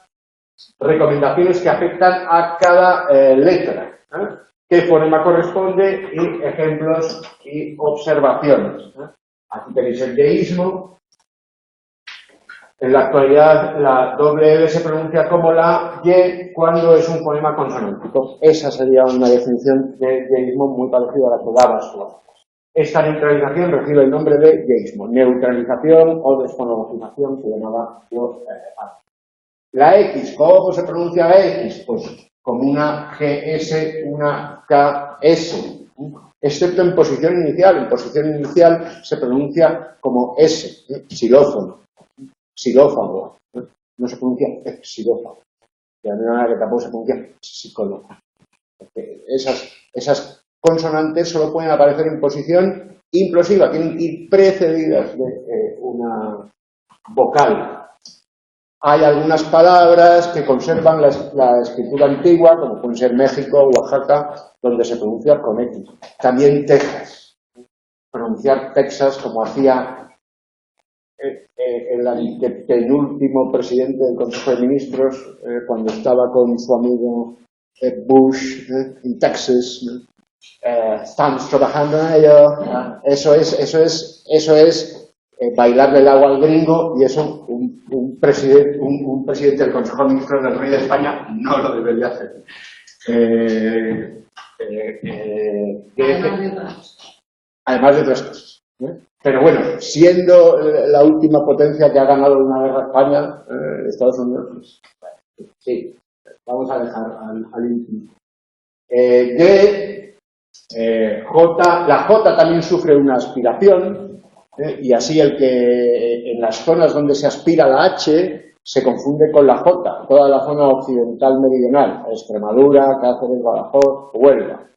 recomendaciones que afectan a cada letra. ¿Qué fonema corresponde? Y ejemplos y observaciones. Aquí tenéis el yeísmo. En la actualidad la doble L se pronuncia como la Y cuando es un fonema consonántico. Esa sería una definición de yeísmo muy parecida a la que dabas tú. Esta neutralización recibe el nombre de yeísmo, neutralización o desfonologización, que llamaba yo antes. La X, ¿cómo se pronuncia la X? Pues como una GS, una KS, excepto en posición inicial. En posición inicial se pronuncia como S, xilófono, xilófago, no se pronuncia xilófago. De la misma manera que tampoco se pronuncia psicólogo. Esas consonantes solo pueden aparecer en posición implosiva, tienen que ir precedidas de una vocal. Hay algunas palabras que conservan la escritura antigua, como pueden ser México, Oaxaca, donde se pronuncia con X. También Texas. Pronunciar Texas como hacía el penúltimo presidente del Consejo de Ministros cuando estaba con su amigo Bush en Texas. Estamos trabajando en ello. Eso es bailarle el agua al gringo, y eso un presidente del Consejo de Ministros del Rey de España no lo debería hacer. Además de otras cosas. Pero bueno, siendo la última potencia que ha ganado una guerra a España, Estados Unidos, pues, sí, vamos a dejar al infinito. La J también sufre una aspiración, y así el que en las zonas donde se aspira la H se confunde con la J, toda la zona occidental meridional, Extremadura, Cáceres, Badajoz, Huelva.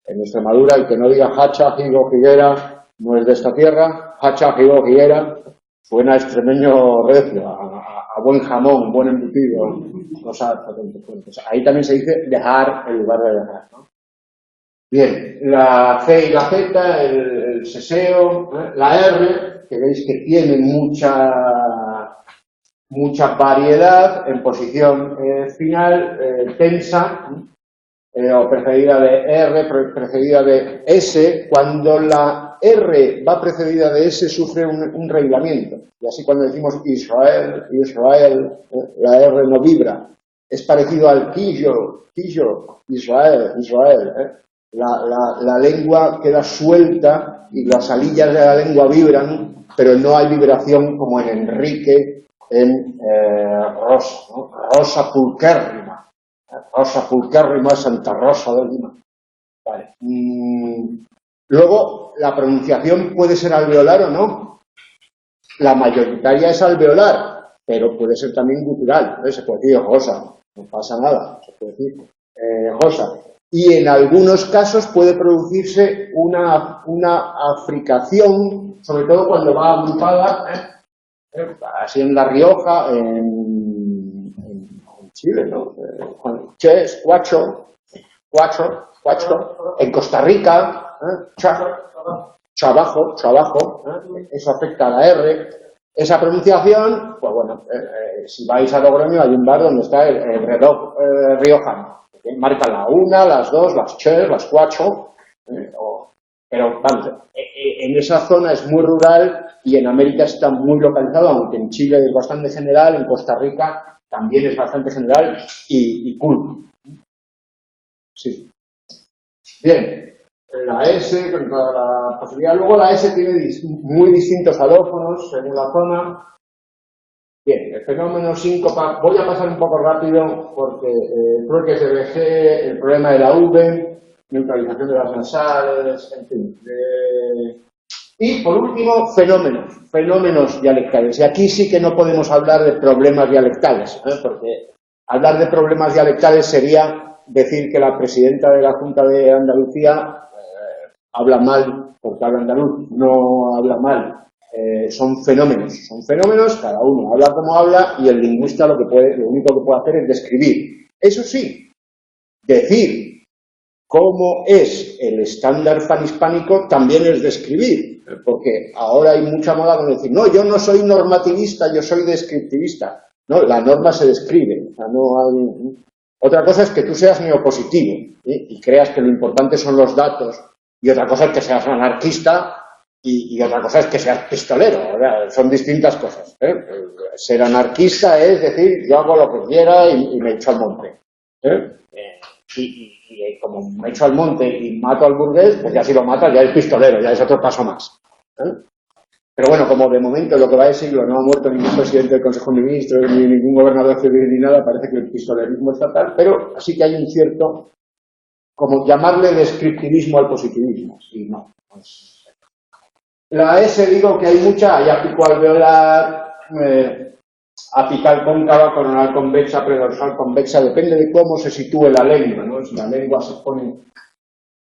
En Extremadura, el que no diga Hacha, Higo, Higuera, no es de esta tierra. Hacha, Higo, Higuera suena a extremeño recio, a buen jamón, buen embutido, cosas potentes. Ahí también se dice dejar en lugar de dejar, ¿no? Bien, la C y la Z, el seseo, la R, que veis que tiene mucha variedad en posición final, tensa, o precedida de R, precedida de S. Cuando la R va precedida de S sufre un reglamiento, y así cuando decimos Israel, la R no vibra. Es parecido al Killo, Israel. La lengua queda suelta y las alillas de la lengua vibran, pero no hay vibración como en Enrique, en Rosa, ¿no? Rosa pulquérrima. Rosa pulquérrima, Santa Rosa de Lima. Vale. Luego, la pronunciación puede ser alveolar o no. La mayoritaria es alveolar, pero puede ser también gutural. Se puede decir Rosa, no pasa nada, se puede decir. cosa. Y en algunos casos puede producirse una africación, sobre todo cuando va agrupada, así en La Rioja, en Chile, ¿no? Ches, cuacho, en Costa Rica, chavajo, eso afecta a la R. Esa pronunciación, pues bueno, si vais a Logroño hay un bar donde está el reloj riojano. Marca la 1, las 2, las 3, las 4, pero vamos, en esa zona es muy rural y en América está muy localizado, aunque en Chile es bastante general, en Costa Rica también es bastante general y cool. Sí. Bien, la S con toda la posibilidad. Luego la S tiene muy distintos alófonos según la zona. Bien, el fenómeno síncopa, voy a pasar un poco rápido porque creo que se veje el problema de la V, neutralización de las nasales, en fin. Y por último, fenómenos dialectales. Y aquí sí que no podemos hablar de problemas dialectales, porque hablar de problemas dialectales sería decir que la presidenta de la Junta de Andalucía habla mal porque habla andaluz, no habla mal. Son fenómenos, cada uno habla como habla y el lingüista lo único que puede hacer es describir. Eso sí, decir cómo es el estándar panhispánico también es describir, porque ahora hay mucha moda con decir, no, yo no soy normativista, yo soy descriptivista. No, la norma se describe, o sea, no hay... Otra cosa es que tú seas neopositivo y creas que lo importante son los datos, y otra cosa es que seas anarquista y otra cosa es que seas pistolero, ¿verdad? Son distintas cosas. Ser anarquista es decir, yo hago lo que quiera y me echo al monte. Y como me echo al monte y mato al burgués, pues ya si lo matas ya es pistolero, ya es otro paso más. Pero bueno, como de momento en lo que va de siglo no ha muerto ningún presidente del Consejo de Ministros, ni ningún gobernador civil ni nada, parece que el pistolerismo está tal, pero así que hay un cierto, como llamarle descriptivismo al positivismo, y no. Pues, la S digo que hay mucha, hay apicoalveolar, apical cóncava, coronal convexa, predorsal convexa, depende de cómo se sitúe la lengua, ¿no? Si la lengua se pone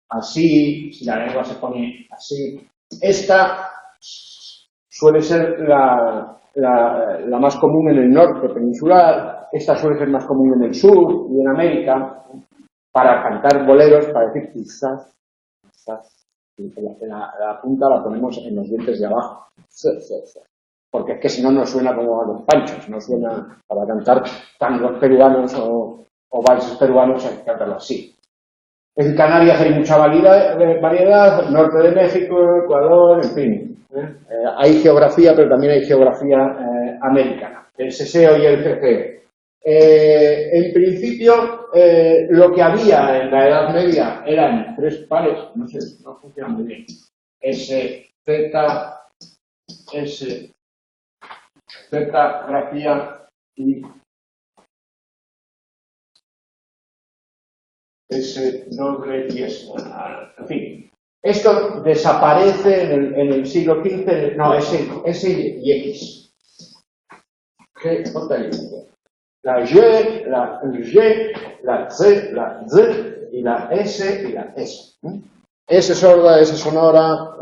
así, si la lengua se pone así. Esta suele ser la más común en el norte peninsular, esta suele ser más común en el sur y en América, para cantar boleros, para decir quizás, la punta la ponemos en los dientes de abajo, porque es que si no, no suena como a los panchos, no suena para cantar tangos peruanos o valses peruanos, hay que cantarlo así. En Canarias hay mucha variedad, norte de México, Ecuador, en fin. Hay geografía, pero también hay geografía americana, el seseo y el ceceo. En principio, lo que había en la Edad Media eran 3 pares, no sé, no funciona muy bien. S, Z, S, Z, grafía y S doble y S. En fin, esto desaparece en el siglo XV, no, S y X. G, J y X. La Y, la G, la C, la Z y la S y la S. S sorda, S sonora,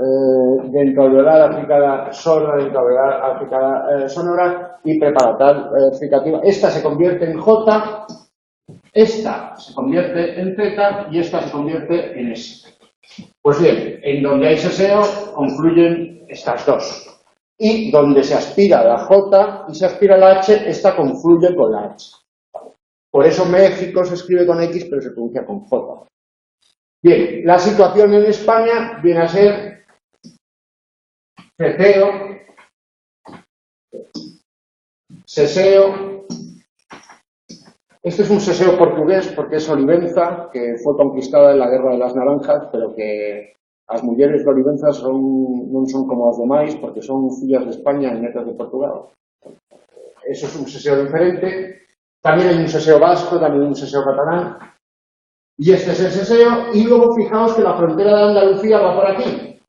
dentalveolar aplicada sorda, dentalveolar aplicada sonora y preparatal fricativa. Esta se convierte en J, esta se convierte en Z y esta se convierte en S. Pues bien, en donde hay seseo confluyen estas dos. Y donde se aspira la J y se aspira la H, esta confluye con la H. Por eso México se escribe con X, pero se pronuncia con J. Bien, la situación en España viene a ser ceceo, seseo. Este es un seseo portugués porque es Olivenza, que fue conquistada en la Guerra de las Naranjas, pero que as mulleres de Olivenza non son como as demais porque son fillas de España e netas de Portugal. Eso es un seseo diferente. También hay un seseo vasco, también hay un seseo catalán. Y este es el seseo, y luego fijaos que la frontera de Andalucía va por aquí.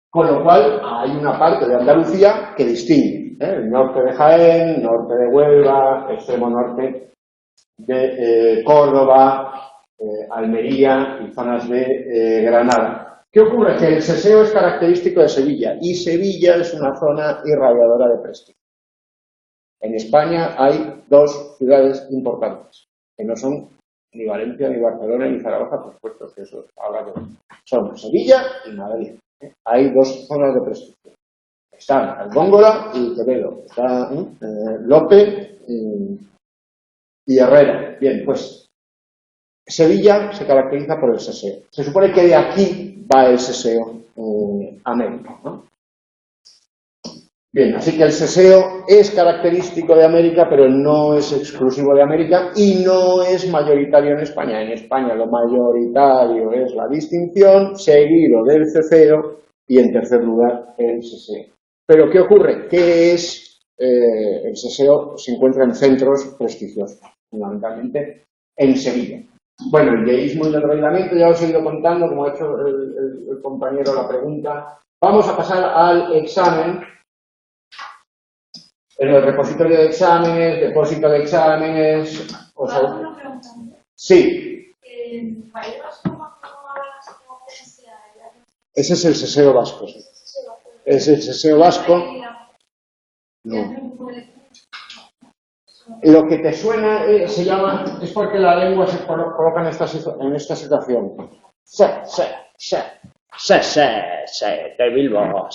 Con lo cual hay una parte de Andalucía que distingue. El norte de Jaén, norte de Huelva, extremo norte de Córdoba, Almería y zonas de Granada. ¿Qué ocurre? Que el seseo es característico de Sevilla y Sevilla es una zona irradiadora de prestigio. En España hay dos ciudades importantes, que no son ni Valencia, ni Barcelona, ni Zaragoza, por supuesto, que eso habla de... Son Sevilla y Madrid. Hay dos zonas de prestigio. Están Albóngola y Toledo. Está Lope y Herrera. Bien, pues Sevilla se caracteriza por el seseo. Se supone que de aquí va el seseo a América, ¿no? Bien, así que el seseo es característico de América, pero no es exclusivo de América y no es mayoritario en España. En España lo mayoritario es la distinción, seguido del ceseo y en tercer lugar el seseo. Pero ¿qué ocurre? ¿Qué es el seseo? Se encuentra en centros prestigiosos, fundamentalmente en Sevilla. Bueno, el yeísmo y el enrollamiento ya os he ido contando, como ha hecho el compañero la pregunta. Vamos a pasar al examen. En el repositorio de exámenes, depósito de exámenes... ¿Una pregunta? Sí. Ese es el seseo vasco. Sí. Es el seseo vasco. No. Lo que te suena se llama... Es porque la lengua se coloca en esta situación. De Bilbao,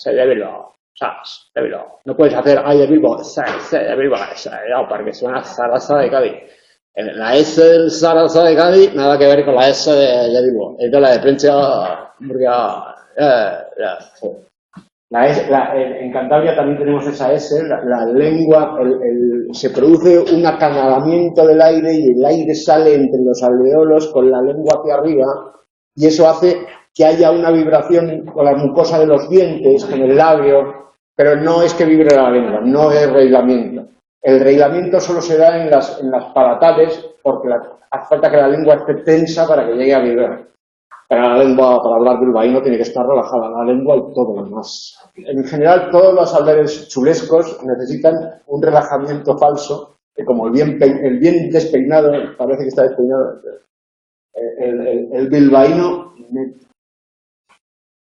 de Bilbao. ¿Sabes? De Bilbao. No puedes hacer ay de Bilbao, de Bilbao, no, porque suena Zaragoza de Cádiz. La S del Zaragoza de Cádiz nada que ver con la S de Bilbao. Es de la de Prensa, en Cantabria también tenemos esa S, la lengua, se produce un acanalamiento del aire y el aire sale entre los alveolos con la lengua hacia arriba y eso hace que haya una vibración con la mucosa de los dientes, con el labio, pero no es que vibre la lengua, no es reilamiento. El reilamiento solo se da en las palatales porque hace falta que la lengua esté tensa para que llegue a vibrar. Pero la lengua, para hablar bilbaíno, tiene que estar relajada, la lengua y todo lo demás. En general, todos los hablares chulescos necesitan un relajamiento falso, que como el bien despeinado, parece que está despeinado, el bilbaíno...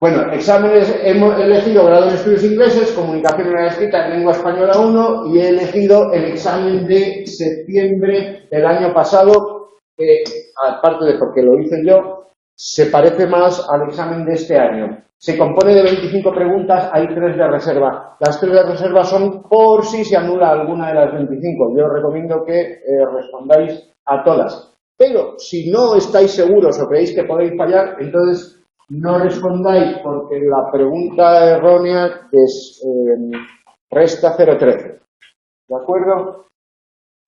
Bueno, exámenes, hemos elegido grado en estudios ingleses, comunicación oral escrita en lengua española 1 y he elegido el examen de septiembre del año pasado, que aparte de porque lo hice yo, se parece más al examen de este año. Se compone de 25 preguntas, hay 3 de reserva. Las 3 de reserva son por si se anula alguna de las 25. Yo os recomiendo que respondáis a todas. Pero si no estáis seguros o creéis que podéis fallar, entonces no respondáis porque la pregunta errónea es resta 0,13. ¿De acuerdo?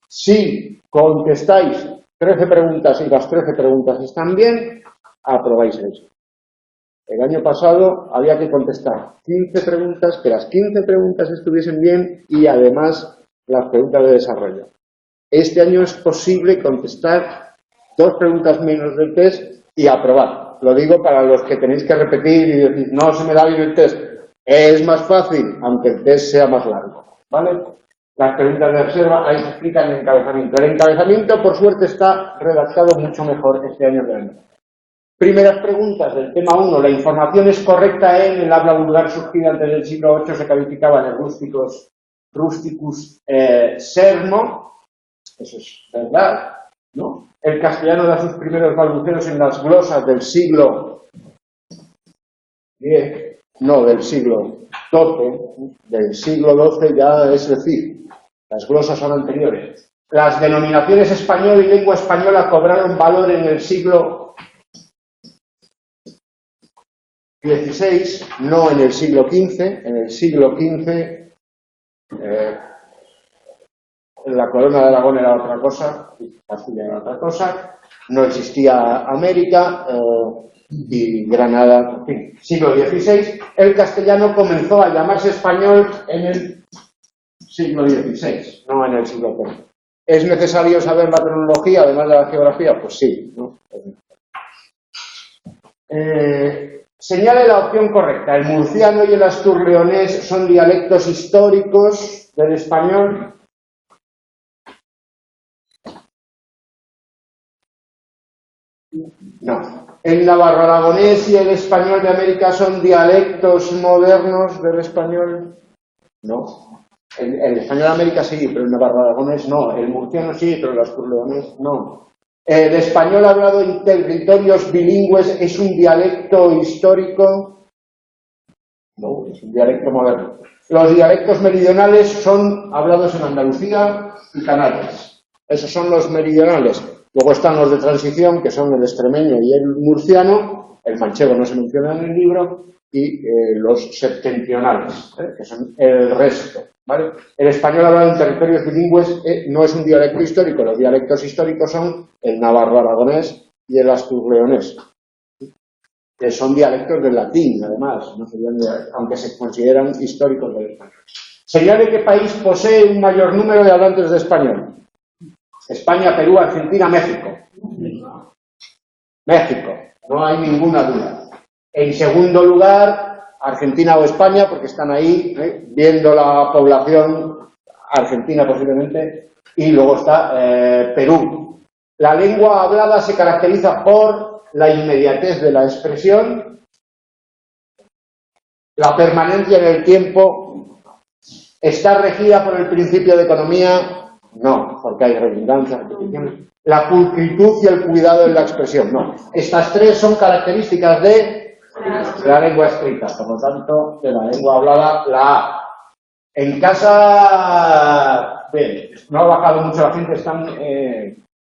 Si contestáis 13 preguntas y las 13 preguntas están bien, aprobáis eso. El año pasado había que contestar 15 preguntas, que las 15 preguntas estuviesen bien y además las preguntas de desarrollo. Este año es posible contestar 2 preguntas menos del test y aprobar. Lo digo para los que tenéis que repetir y decir, no se me da bien el test. Es más fácil, aunque el test sea más largo. ¿Vale? Las preguntas de reserva ahí se explican en el encabezamiento. El encabezamiento, por suerte, está redactado mucho mejor este año que el año. Primeras preguntas del tema 1. La información es correcta en el habla vulgar surgida antes del siglo VIII, se calificaba en el rusticus sermo. Eso es verdad, ¿no? El castellano da sus primeros balbuceos en las glosas del siglo X, no, del siglo XII, del siglo XII ya es decir, las glosas son anteriores. Las denominaciones español y lengua española cobraron valor en el siglo XVI, no en el siglo XV. En el siglo XV la corona de Aragón era otra cosa, Castilla era otra cosa, no existía América y Granada, en fin, siglo XVI. El castellano comenzó a llamarse español en el siglo XVI, no en el siglo XV. ¿Es necesario saber la cronología además de la geografía? Pues sí, ¿no? Señale la opción correcta. El murciano y el asturleonés son dialectos históricos del español. No. ¿El navarro-aragonés y el español de América son dialectos modernos del español? No. El español de América sí, pero el navarro-aragonés no. El murciano sí, pero el asturleonés no. ¿El español hablado en territorios bilingües es un dialecto histórico? No, es un dialecto moderno. Los dialectos meridionales son hablados en Andalucía y Canarias. Esos son los meridionales. Luego están los de transición, que son el extremeño y el murciano. El manchego no se menciona en el libro. Y los septentrionales, que son el resto. ¿Vale? El español hablado en territorios bilingües no es un dialecto histórico. Los dialectos históricos son el navarro-aragonés y el asturleonés, que son dialectos del latín, además, no serían aunque se consideran históricos del español. Señale qué país posee un mayor número de hablantes de español. España, Perú, Argentina, México. México, no hay ninguna duda. En segundo lugar, Argentina o España, porque están ahí viendo la población argentina posiblemente, y luego está Perú. La lengua hablada se caracteriza por la inmediatez de la expresión, la permanencia en el tiempo, está regida por el principio de economía, no, porque hay redundancia, repeticiones, la pulcritud y el cuidado en la expresión, no. Estas tres son características de la lengua escrita, por lo tanto, de la lengua hablada, la A. En casa, bien, no ha bajado mucho la gente, están...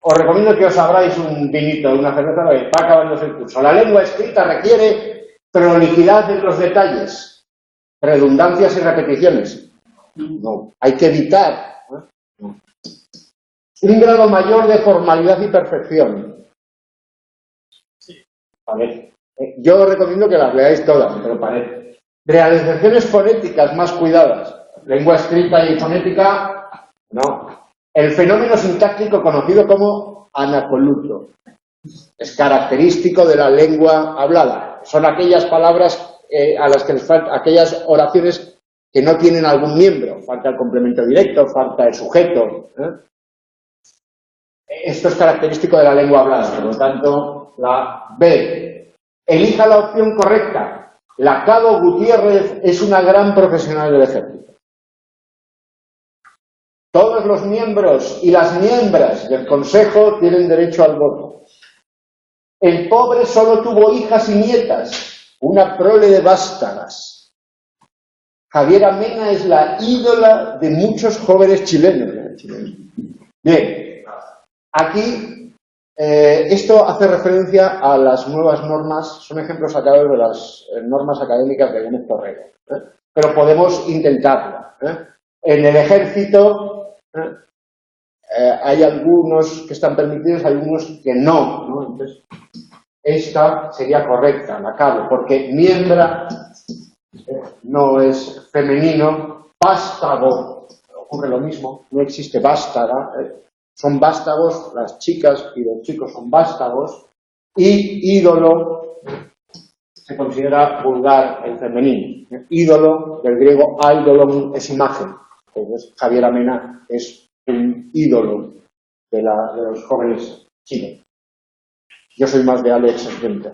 os recomiendo que os abráis un vinito, una cerveza, que va acabándose el curso. La lengua escrita requiere prolijidad en los detalles, redundancias y repeticiones. No, hay que evitar un grado mayor de formalidad y perfección. Vale. Yo os recomiendo que las leáis todas, pero parece. Realizaciones fonéticas más cuidadas. Lengua escrita y fonética, no. El fenómeno sintáctico conocido como anacoluto es característico de la lengua hablada. Son aquellas palabras a las que les falta, aquellas oraciones que no tienen algún miembro. Falta el complemento directo, falta el sujeto. Esto es característico de la lengua hablada, por lo tanto, la B. Elija la opción correcta. Lacado Gutiérrez es una gran profesional del ejército. Todos los miembros y las miembros del Consejo tienen derecho al voto. El pobre solo tuvo hijas y nietas, una prole de vástagas. Javiera Mena es la ídola de muchos jóvenes chilenos. Bien, aquí esto hace referencia a las nuevas normas, son ejemplos sacados de las normas académicas de Gómez Torrero, pero podemos intentarlo. En el ejército hay algunos que están permitidos, hay algunos que no, ¿no? Entonces, esta sería correcta, la cabo, porque miembra no es femenino, vástago, ocurre lo mismo, no existe vástaga, son vástagos, las chicas y los chicos son vástagos, y ídolo se considera vulgar en femenino. Ídolo, del griego eidolon, es imagen. Entonces, Javiera Mena es un ídolo de los jóvenes chinos. Yo soy más de Alex Winter.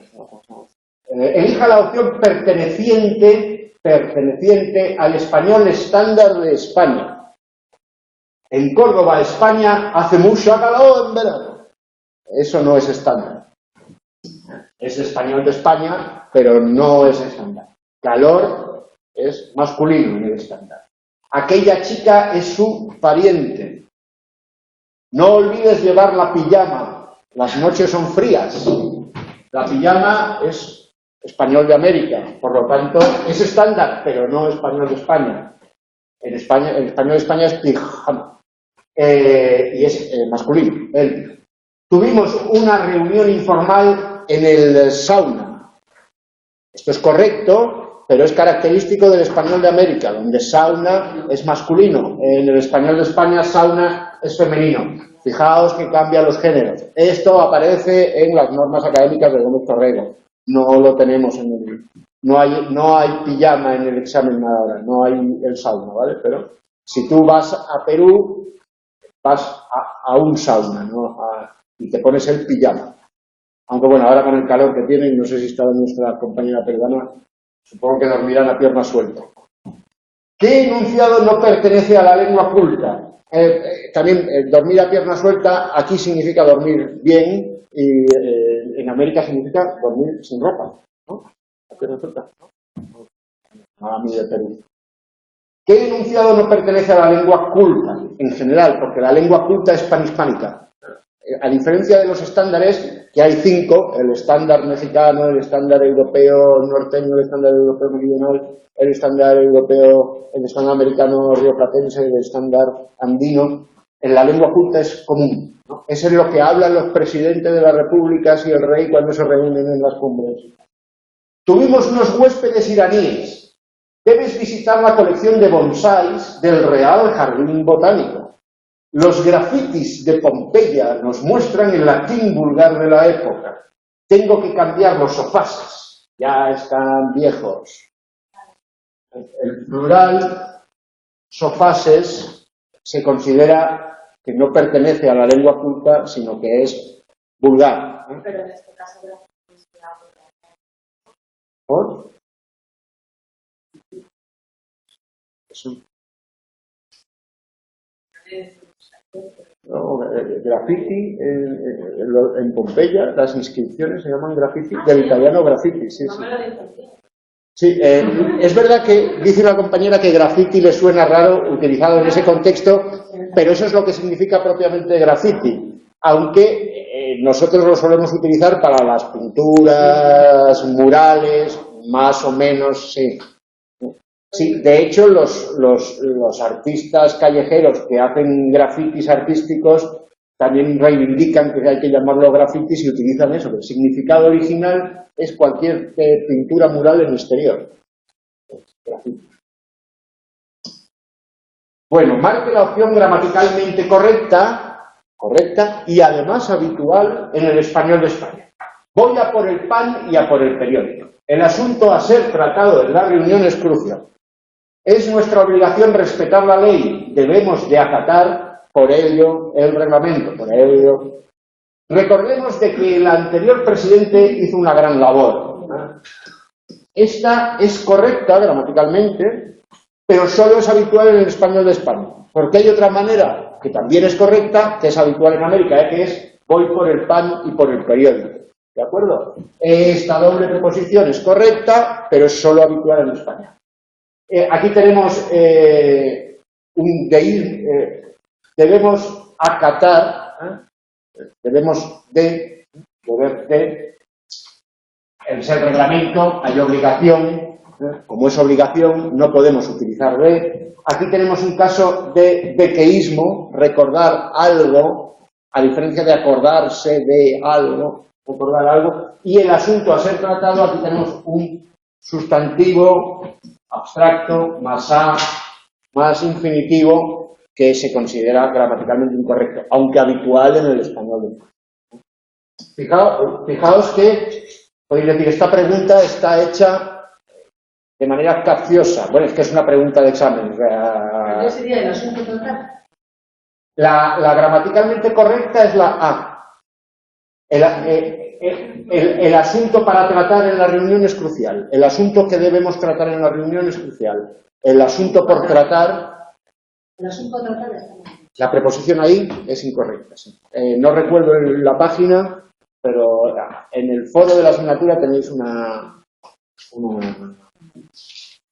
Elija la opción perteneciente al español estándar de España. En Córdoba, España, hace mucho calor en verano. Eso no es estándar. Es español de España, pero no es estándar. Calor es masculino en el estándar. Aquella chica es su pariente. No olvides llevar la pijama. Las noches son frías. La pijama es español de América, por lo tanto es estándar, pero no español de España. En España, el español de España es pijama. Y es masculino. Tuvimos una reunión informal en el sauna. Esto es correcto, pero es característico del español de América, donde sauna es masculino. En el español de España, sauna es femenino. Fijaos que cambian los géneros. Esto aparece en las normas académicas de Gómez Torrero. No lo tenemos en el... No hay pijama en el examen ahora, no hay el sauna, ¿vale? Pero si tú vas a Perú, vas a un sauna, ¿no? Y te pones el pijama. Aunque bueno, ahora con el calor que tienen, no sé si está nuestra compañera Perdana, supongo que dormirán a pierna suelta. ¿Qué enunciado no pertenece a la lengua culta? También dormir a pierna suelta aquí significa dormir bien y en América significa dormir sin ropa, ¿no? A pierna suelta, ¿no? A mí de Perú. ¿Qué enunciado no pertenece a la lengua culta en general? Porque la lengua culta es panhispánica. A diferencia de los estándares, que hay 5, el estándar mexicano, el estándar europeo norteño, el estándar europeo meridional, el estándar europeo, el estándar americano rioplatense, el estándar andino, en la lengua culta es común, ¿no? Eso es lo que hablan los presidentes de las repúblicas y el rey cuando se reúnen en las cumbres. Tuvimos unos huéspedes iraníes. Debes visitar la colección de bonsáis del Real Jardín Botánico. Los grafitis de Pompeya nos muestran el latín vulgar de la época. Tengo que cambiar los sofases, ya están viejos. El plural, sofases, se considera que no pertenece a la lengua culta, sino que es vulgar. Pero en este caso, ¿Por? Eso. No, graffiti en Pompeya, las inscripciones se llaman graffiti, del italiano graffiti, sí, sí. Sí, es verdad que dice una compañera que graffiti le suena raro utilizado en ese contexto, pero eso es lo que significa propiamente graffiti, aunque nosotros lo solemos utilizar para las pinturas, murales, más o menos, sí. Sí, de hecho los artistas callejeros que hacen grafitis artísticos también reivindican que hay que llamarlo grafitis y utilizan eso. El significado original es cualquier pintura mural en exterior. Bueno, marque la opción gramaticalmente correcta y además habitual en el español de España. Voy a por el pan y a por el periódico. El asunto a ser tratado en la reunión es crucial. Es nuestra obligación respetar la ley, debemos de acatar por ello el reglamento, por ello. Recordemos de que el anterior presidente hizo una gran labor. Esta es correcta gramaticalmente, pero solo es habitual en el español de España. Porque hay otra manera que también es correcta, que es habitual en América, que es voy por el pan y por el periódico. ¿De acuerdo? Esta doble preposición es correcta, pero es solo habitual en España. Aquí tenemos un deber, debemos acatar, debemos de, deber de, en el reglamento hay obligación, como es obligación no podemos utilizar de. Aquí tenemos un caso de dequeísmo, recordar algo, a diferencia de acordarse de algo, recordar algo, y el asunto a ser tratado, aquí tenemos un sustantivo abstracto, más a, más infinitivo, que se considera gramaticalmente incorrecto, aunque habitual en el español. Fijaos que, podéis decir, esta pregunta está hecha de manera capciosa. Bueno, es que es una pregunta de examen. ¿Qué sería el asunto total? La gramaticalmente correcta es la A. El asunto para tratar en la reunión es crucial. El asunto que debemos tratar en la reunión es crucial. El asunto por tratar... El asunto a tratar está mal. La preposición ahí es incorrecta. Sí. No recuerdo la página, pero en el foro de la asignatura tenéis una...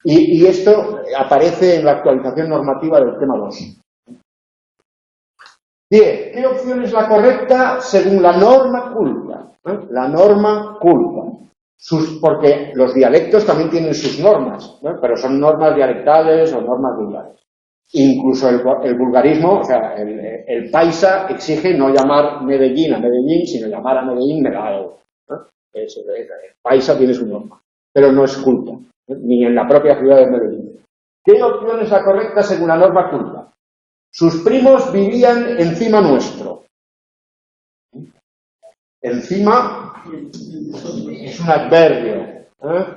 Y esto aparece en la actualización normativa del tema 2. Bien, ¿qué opción es la correcta según la norma culta? La norma culta. Porque los dialectos también tienen sus normas, ¿no? Pero son normas dialectales o normas vulgares. Incluso el vulgarismo, o sea, el paisa exige no llamar Medellín a Medellín, sino llamar a Medellín Medallo, ¿no? El paisa tiene su norma, pero no es culta, ni en la propia ciudad de Medellín. ¿Qué opción es la correcta según la norma culta? Sus primos vivían encima nuestro. Encima es un adverbio,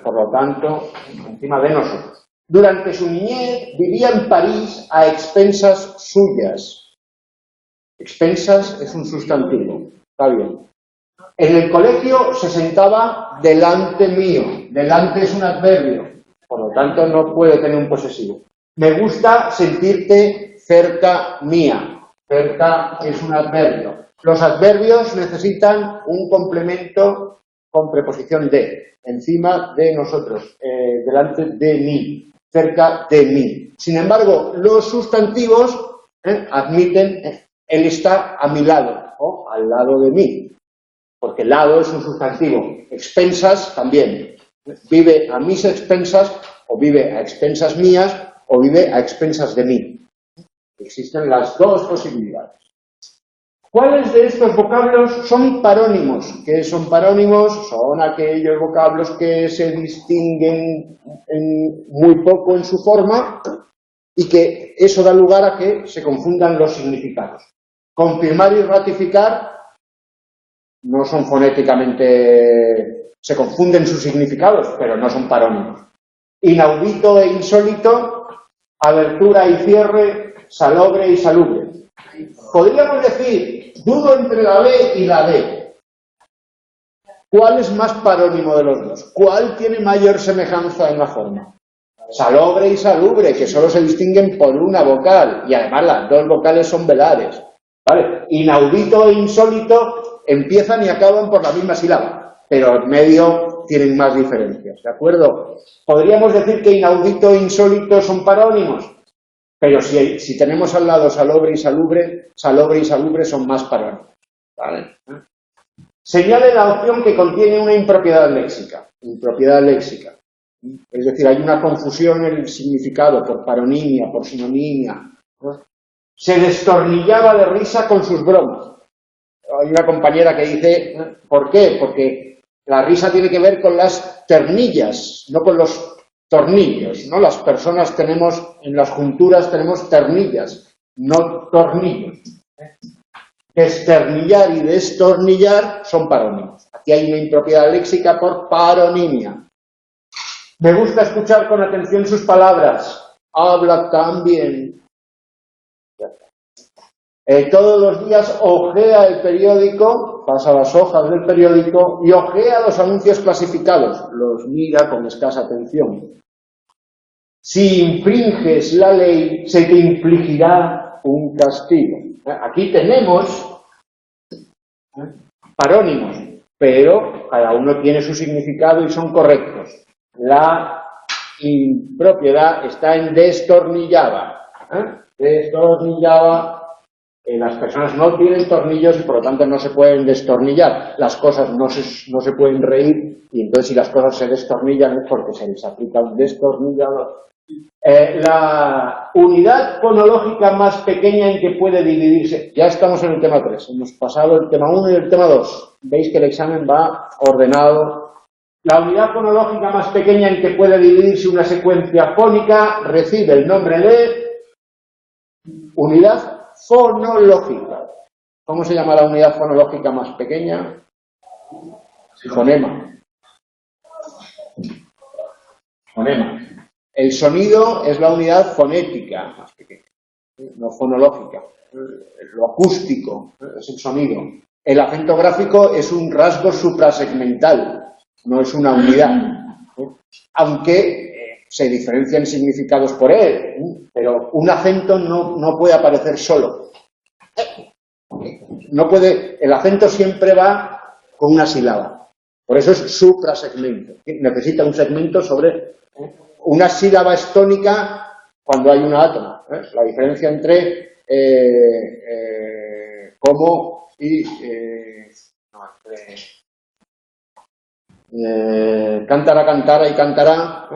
por lo tanto, encima de nosotros. Durante su niñez vivía en París a expensas suyas. Expensas es un sustantivo, está bien. En el colegio se sentaba delante mío. Delante es un adverbio, por lo tanto no puede tener un posesivo. Me gusta sentirte cerca mía. Cerca es un adverbio. Los adverbios necesitan un complemento con preposición de, encima de nosotros, delante de mí, cerca de mí. Sin embargo, los sustantivos admiten, él está a mi lado o al lado de mí, porque lado es un sustantivo. Expensas también. Vive a mis expensas, o vive a expensas mías, o vive a expensas de mí. Existen las dos posibilidades. ¿Cuáles de estos vocablos son parónimos? ¿Qué son parónimos? Son aquellos vocablos que se distinguen muy poco en su forma y que eso da lugar a que se confundan los significados. Confirmar y ratificar no son fonéticamente, se confunden sus significados, pero no son parónimos. Inaudito e insólito, abertura y cierre, salobre y salubre. Podríamos decir, dudo entre la B y la D. ¿Cuál es más parónimo de los dos? ¿Cuál tiene mayor semejanza en la forma? Salobre y salubre, que solo se distinguen por una vocal, y además las dos vocales son velares. ¿Vale? Inaudito e insólito empiezan y acaban por la misma sílaba, pero en medio tienen más diferencias, ¿de acuerdo? Podríamos decir que inaudito e insólito son parónimos, pero si tenemos al lado salobre y salubre son más parónimos, ¿vale? Señale la opción que contiene una impropiedad léxica. Impropiedad léxica. Es decir, hay una confusión en el significado por paronimia, por sinonimia, ¿no? Se destornillaba de risa con sus bromas. Hay una compañera que dice, ¿por qué? Porque la risa tiene que ver con las ternillas, no con los tornillos, ¿no? Las personas tenemos, en las junturas tenemos ternillas, no tornillos. Desternillar y destornillar son parónimos. Aquí hay una impropiedad léxica por paronimia. Me gusta escuchar con atención sus palabras. Habla tan bien. Todos los días ojea el periódico, pasa las hojas del periódico y ojea los anuncios clasificados. Los mira con escasa atención. Si infringes la ley, se te infligirá un castigo. Aquí tenemos parónimos, pero cada uno tiene su significado y son correctos. La impropiedad está en destornillaba. Destornillaba. Las personas no tienen tornillos y por lo tanto no se pueden destornillar. Las cosas no se pueden reír y entonces si las cosas se destornillan es porque se les aplica un destornillador. La unidad fonológica más pequeña en que puede dividirse, ya estamos en el tema 3, hemos pasado el tema 1 y el tema 2, veis que el examen va ordenado. La unidad fonológica más pequeña en que puede dividirse una secuencia fónica recibe el nombre de unidad fonológica. ¿Cómo se llama la unidad fonológica más pequeña? Fonema. Fonema. El sonido es la unidad fonética más pequeña, no fonológica. Lo acústico es el sonido. El acento gráfico es un rasgo suprasegmental, no es una unidad. Aunque se diferencian significados por él, pero un acento no puede aparecer solo. No puede, el acento siempre va con una sílaba. Por eso es suprasegmento. Necesita un segmento sobre una sílaba es tónica cuando hay una átona. La diferencia entre como y cántara, cantara y cantará.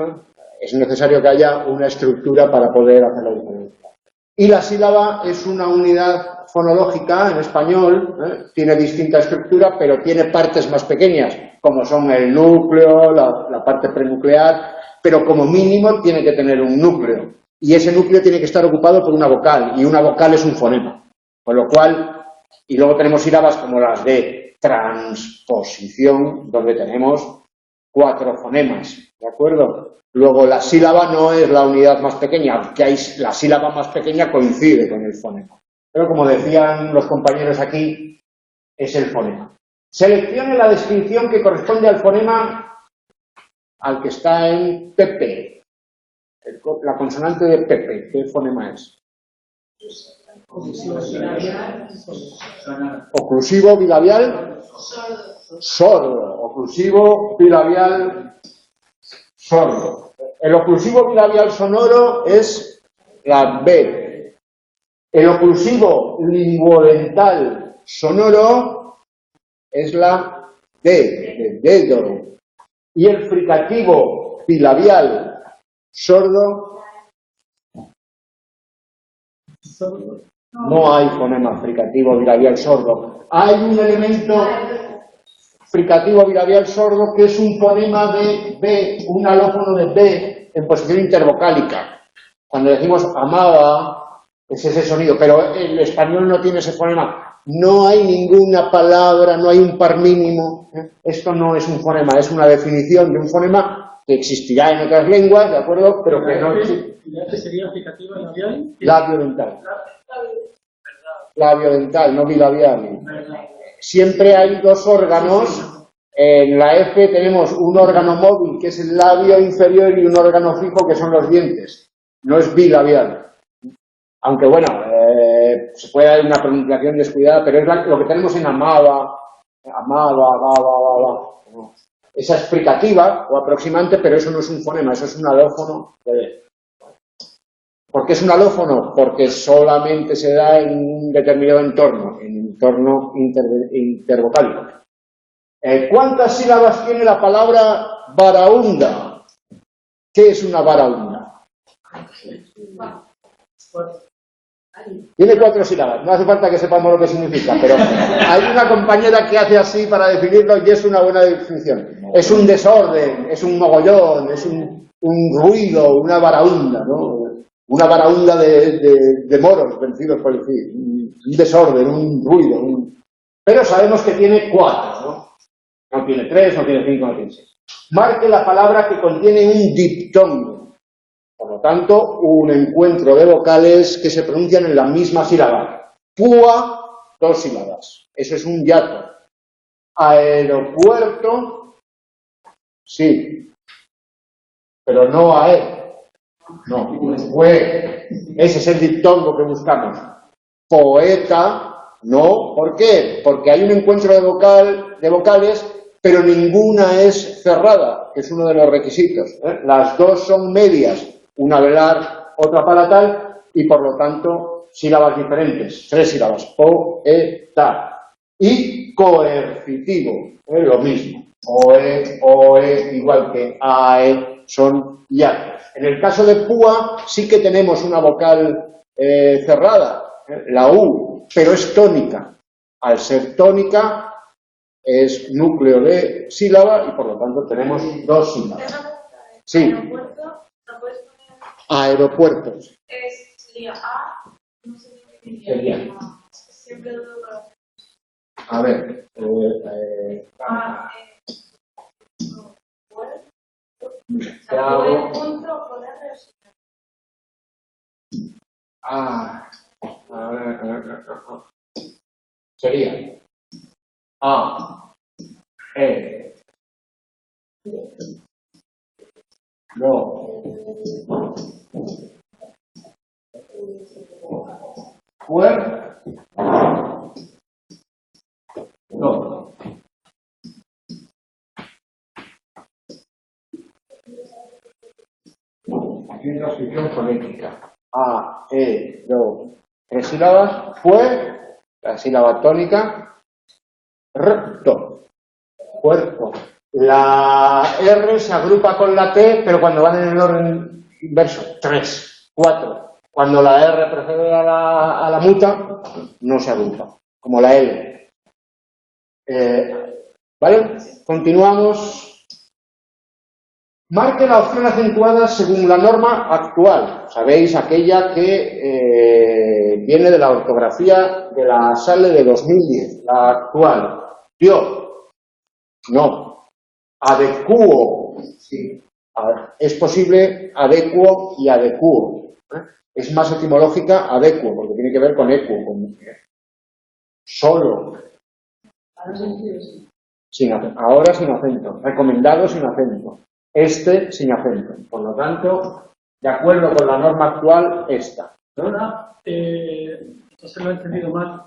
Es necesario que haya una estructura para poder hacer la diferencia. Y la sílaba es una unidad fonológica en español, tiene distinta estructura, pero tiene partes más pequeñas, como son el núcleo, la parte prenuclear, pero como mínimo tiene que tener un núcleo. Y ese núcleo tiene que estar ocupado por una vocal, y una vocal es un fonema. Con lo cual, y luego tenemos sílabas como las de transposición, donde tenemos 4 fonemas, ¿de acuerdo? Luego, la sílaba no es la unidad más pequeña, aunque la sílaba más pequeña coincide con el fonema. Pero como decían los compañeros aquí, es el fonema. Seleccione la descripción que corresponde al fonema al que está en PP. La consonante de PP, ¿qué fonema es? Oclusivo bilabial sordo. Oclusivo bilabial sordo. El oclusivo bilabial sonoro es la B. El oclusivo linguodental sonoro es la D, de dedo. Y el fricativo bilabial sordo, no hay fonema fricativo bilabial sordo. Hay un elemento fricativo bilabial sordo que es un fonema de B, un alófono de B en posición intervocálica. Cuando decimos amaba, es ese sonido, pero el español no tiene ese fonema. No hay ninguna palabra, no hay un par mínimo. Esto no es un fonema, es una definición de un fonema que existirá en otras lenguas, ¿de acuerdo? Pero que no existe. ¿Qué sería fricativa labial? Labio dental. Labio dental, no bilabial. Siempre hay dos órganos. En la F tenemos un órgano móvil, que es el labio inferior, y un órgano fijo, que son los dientes. No es bilabial. Aunque bueno, se puede dar una pronunciación descuidada, pero es lo que tenemos en amaba, esa es fricativa o aproximante, pero eso no es un fonema, eso es un alófono. ¿Por qué es un alófono? Porque solamente se da en un determinado entorno, en entorno intervocálico. ¿Cuántas sílabas tiene la palabra varaunda? ¿Qué es una varaunda? Tiene 4 sílabas, no hace falta que sepamos lo que significa, pero hay una compañera que hace así para definirlo y es una buena definición. Es un desorden, es un mogollón, es un ruido, una varaunda, ¿no? Una varaunda de moros vencidos por el fin, un desorden, un ruido. Pero sabemos que tiene 4, ¿no? No tiene 3, no tiene 5, no tiene 6. Marque la palabra que contiene un diptongo. Por lo tanto, un encuentro de vocales que se pronuncian en la misma sílaba. Púa, 2 sílabas. Eso es un hiato. Aeropuerto, sí. Pero no aer. No, fue. Ese es el diptongo que buscamos. Poeta, no. ¿Por qué? Porque hay un encuentro de vocales, pero ninguna es cerrada, que es uno de los requisitos. Las dos son medias. Una velar, otra palatal, y por lo tanto sílabas diferentes, 3 sílabas, poeta. Y coercitivo, lo mismo, oe, igual que ae, son hiatos. En el caso de púa sí que tenemos una vocal cerrada, la u, pero es tónica. Al ser tónica es núcleo de sílaba y por lo tanto tenemos 2 sílabas. Sí. Aeropuertos. Sería A, no sé qué sería. Siempre dudo para. A ver. Sería A, E, no. No. Aquí hay transcripción fonética. A, E, do. 3 sílabas. Fue, la sílaba tónica. Do. Puerto. La R se agrupa con la T, pero cuando van en el orden inverso. 3, 4. Cuando la R precede a la muta, no se agrupa, como la L. ¿Vale? Continuamos. Marque la opción acentuada según la norma actual. Sabéis, aquella que viene de la ortografía de la SALE de 2010, la actual. Yo, no. Adecuo, sí. Es posible adecuo y adecuo. Es más etimológica adecuo, porque tiene que ver con equo, con solo. Ahora sin acento. Recomendado sin acento. Este sin acento. Por lo tanto, de acuerdo con la norma actual, esta. ¿No? Ahora, entonces lo he entendido mal.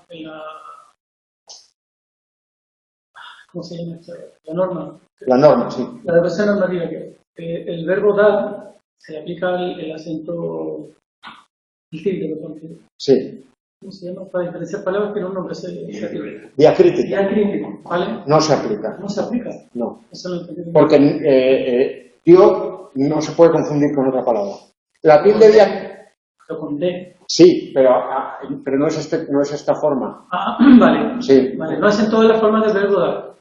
¿Cómo se llama esto? La norma. La norma, sí. La adversaria normativa que el verbo dar se le aplica el acento típico. Sí. ¿Cómo se llama? Para diferenciar palabras que no un nombre se Diacrítico. Diacrítico, ¿vale? No se aplica. ¿No se aplica? No. Eso lo he entendido. Porque Dios no se puede confundir con otra palabra. La tilde diacrítica. Lo conté. Sí, pero no es esta forma. Ah, vale. Sí. Vale, no hacen todas las formas del verbo dar.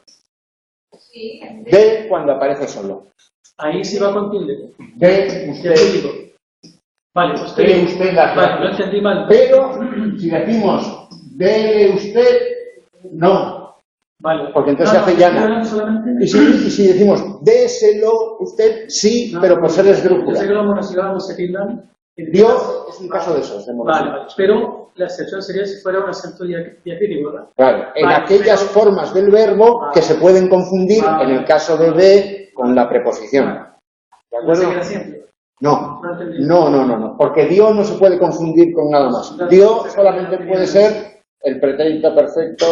Sí. De cuando aparece solo. Ahí sí va con tilde. De usted. Diacrítico. Vale, pues Dele usted la clase. vale, lo entendí mal. Pero si decimos dele usted, no. Vale. Porque entonces se hace llana. Y si decimos déselo usted, sí, pero por ser Yo sé que esdrújula. los monosílabos se tildan. Dios es un caso de esos. De Vale, vale. Pero la excepción sería si fuera un acento diacrítico, ¿verdad? Claro, en Vale, aquellas pero- formas del verbo que se pueden confundir Vale. en el caso de con la preposición. ¿De No se acuerdo? queda siempre. No, No entendí. no, porque Dios no se puede confundir con nada más. Dios solamente puede ser el pretérito perfecto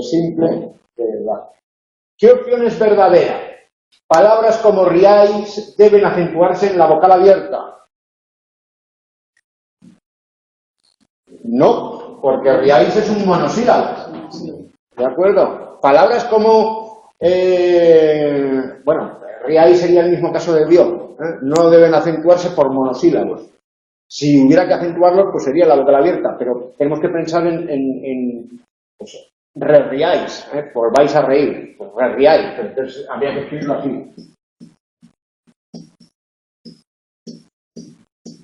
simple de verdad. ¿Qué opción es verdadera? Palabras como riáis deben acentuarse en la vocal abierta. No, porque riáis es un monosílabo. ¿De acuerdo? Palabras como, bueno, riáis sería el mismo caso de Dios. No deben acentuarse por monosílabos. Si hubiera que acentuarlos, pues sería la vocal abierta, pero tenemos que pensar en pues, re-riáis, por vais a reír, pues re-riáis, pero entonces habría que escribirlo así.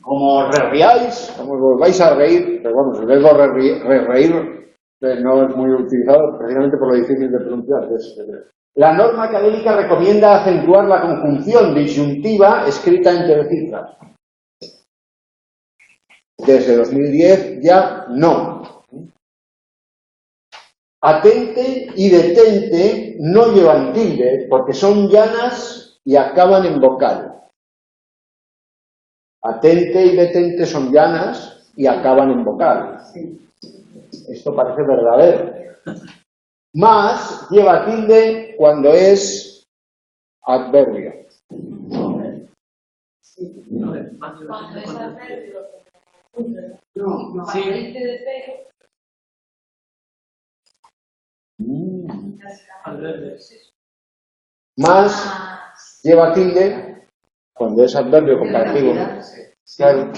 Como re-riáis, como os vais a reír, pero vamos, el verbo re-reír no es muy utilizado precisamente por lo difícil de pronunciar. La norma académica recomienda acentuar la conjunción disyuntiva escrita entre cifras. Desde 2010 ya no. Atente y detente no llevan tilde porque son llanas y acaban en vocal. Atente y detente son llanas y acaban en vocal. Esto parece verdadero. Más lleva tilde cuando es adverbio. Cuando es adverbio. No, Sí. aparece de pego. Adverbio. Más lleva tilde cuando es adverbio comparativo. Claro.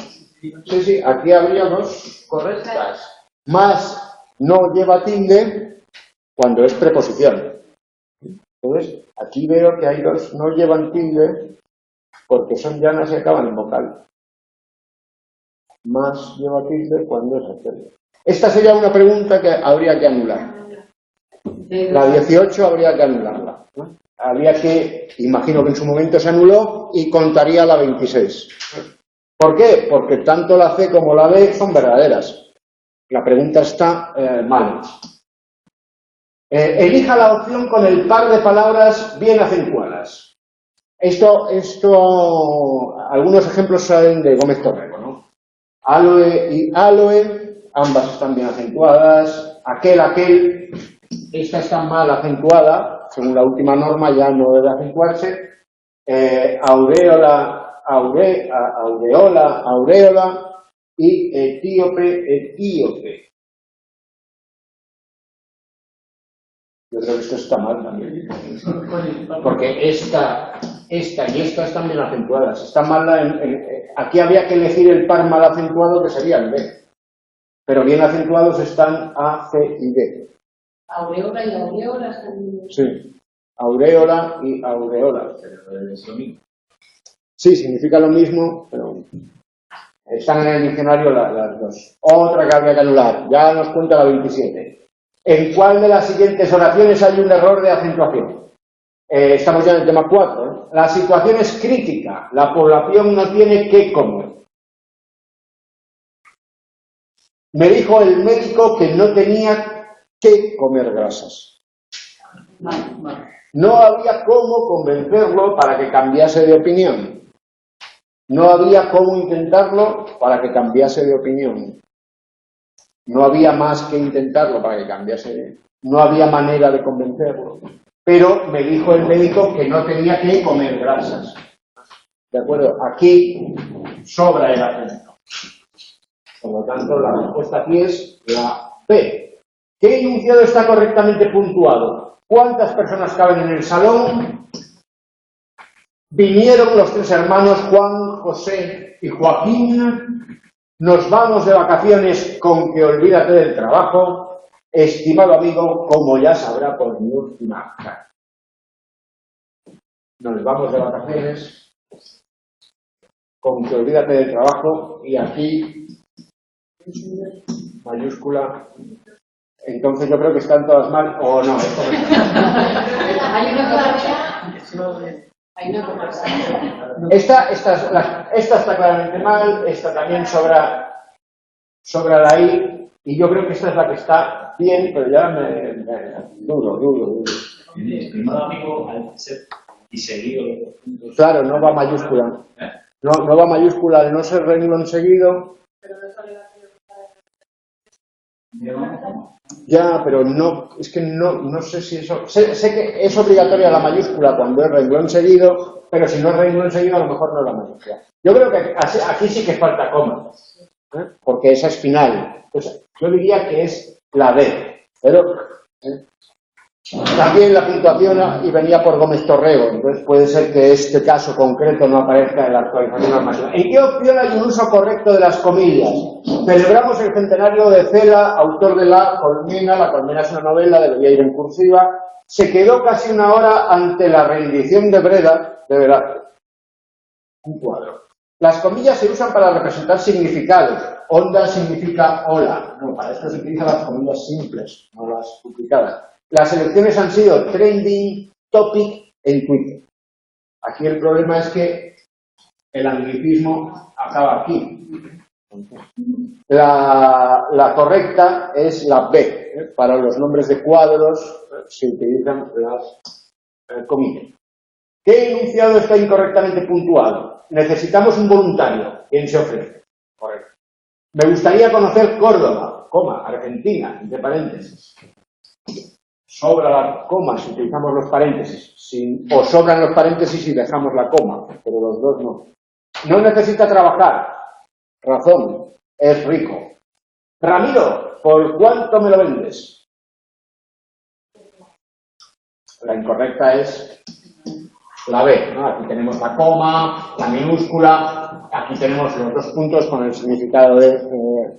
Sí, aquí habría dos correctas. Más no lleva tilde cuando es preposición. Entonces, aquí veo que hay dos no llevan tilde porque son llanas y acaban en vocal. Más lleva tilde cuando es adverbio. Esta sería una pregunta que habría que anular. La 18 habría que anularla. ¿No? Habría que, imagino que en su momento se anuló y contaría la 26. ¿Por qué? Porque tanto la C como la B son verdaderas. La pregunta está mal. Elija la opción con el par de palabras bien acentuadas. Esto, algunos ejemplos salen de Gómez Torrero, ¿no? Aloe y aloe, ambas están bien acentuadas. Aquel, esta está mal acentuada, según la última norma ya no debe acentuarse. Aureola y etíope. Yo creo que esto está mal también. Porque esta y esta están bien acentuadas. Está mal aquí habría que elegir el par mal acentuado que sería el B. Pero bien acentuados están A, C y D. Aureola y aureola están. Sí. Aureola y aureola. Sí, significa lo mismo, pero están en el diccionario las dos. Otra que habría que anular. Ya nos cuenta la 27. ¿En cuál de las siguientes oraciones hay un error de acentuación? Estamos ya en el tema 4. ¿eh? La situación es crítica. La población no tiene qué comer. Me dijo el médico que no tenía que comer grasas. No había cómo convencerlo para que cambiase de opinión. No había cómo intentarlo para que cambiase de opinión. No había más que intentarlo para que cambiase. No había manera de convencerlo. Pero me dijo el médico que no tenía que comer grasas. ¿De acuerdo? Aquí sobra el acento. Por lo tanto, la respuesta aquí es la B. ¿Qué enunciado está correctamente puntuado? ¿Cuántas personas caben en el salón? Vinieron los tres hermanos Juan, José y Joaquín. Nos vamos de vacaciones con que olvídate del trabajo. Estimado amigo, como ya sabrá por mi última carta. Nos vamos de vacaciones con que olvídate del trabajo y aquí mayúscula. Entonces yo creo que están todas mal o no. Hay una conversación. Esta está claramente mal, esta también sobra la I, y yo creo que esta es la que está bien, pero ya me dudo. Estimado amigo, al ser y seguido los dos puntos. Claro, no va mayúscula. No va mayúscula al no ser renglón seguido. Ya, pero no, es que no sé si eso... Sé que es obligatoria la mayúscula cuando es renglón seguido, pero si no es renglón seguido a lo mejor no es la mayúscula. Yo creo que aquí sí que falta coma, porque esa es final. Entonces, yo diría que es la D, pero también la puntuación y venía por Gómez Torrego, entonces puede ser que este caso concreto no aparezca en la actualización normativa. ¿En qué opción hay un uso correcto de las comillas? Celebramos el centenario de Cela, autor de La Colmena. La Colmena es una novela, debería ir en cursiva. Se quedó casi una hora ante la rendición de Breda de Velázquez. Un cuadro. Las comillas se usan para representar significados. Onda significa hola. No, para esto se utilizan las comillas simples, no las duplicadas. Las elecciones han sido trending topic en Twitter. Aquí el problema es que el anglicismo acaba aquí. La correcta es la B. Para los nombres de cuadros se utilizan las comillas. ¿Qué enunciado está incorrectamente puntuado? Necesitamos un voluntario. ¿Quién se ofrece? Correcto. Me gustaría conocer Córdoba, Argentina, entre paréntesis. Sobra la coma si utilizamos los paréntesis, o sobran los paréntesis y dejamos la coma, pero los dos no. No necesita trabajar. Razón, es rico. Ramiro, ¿por cuánto me lo vendes? La incorrecta es la B, ¿no? Aquí tenemos la coma, la minúscula, aquí tenemos los dos puntos con el significado de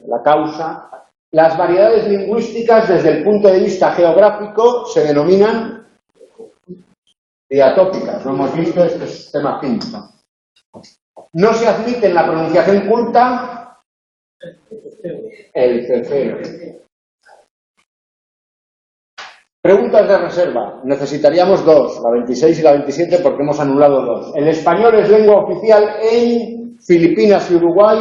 la causa. Las variedades lingüísticas desde el punto de vista geográfico se denominan diatópicas. Lo hemos visto, este es tema quinto. No se admite en la pronunciación culta el ceceo. Preguntas de reserva. Necesitaríamos dos, la 26 y la 27, porque hemos anulado dos. El español es lengua oficial en Filipinas y Uruguay.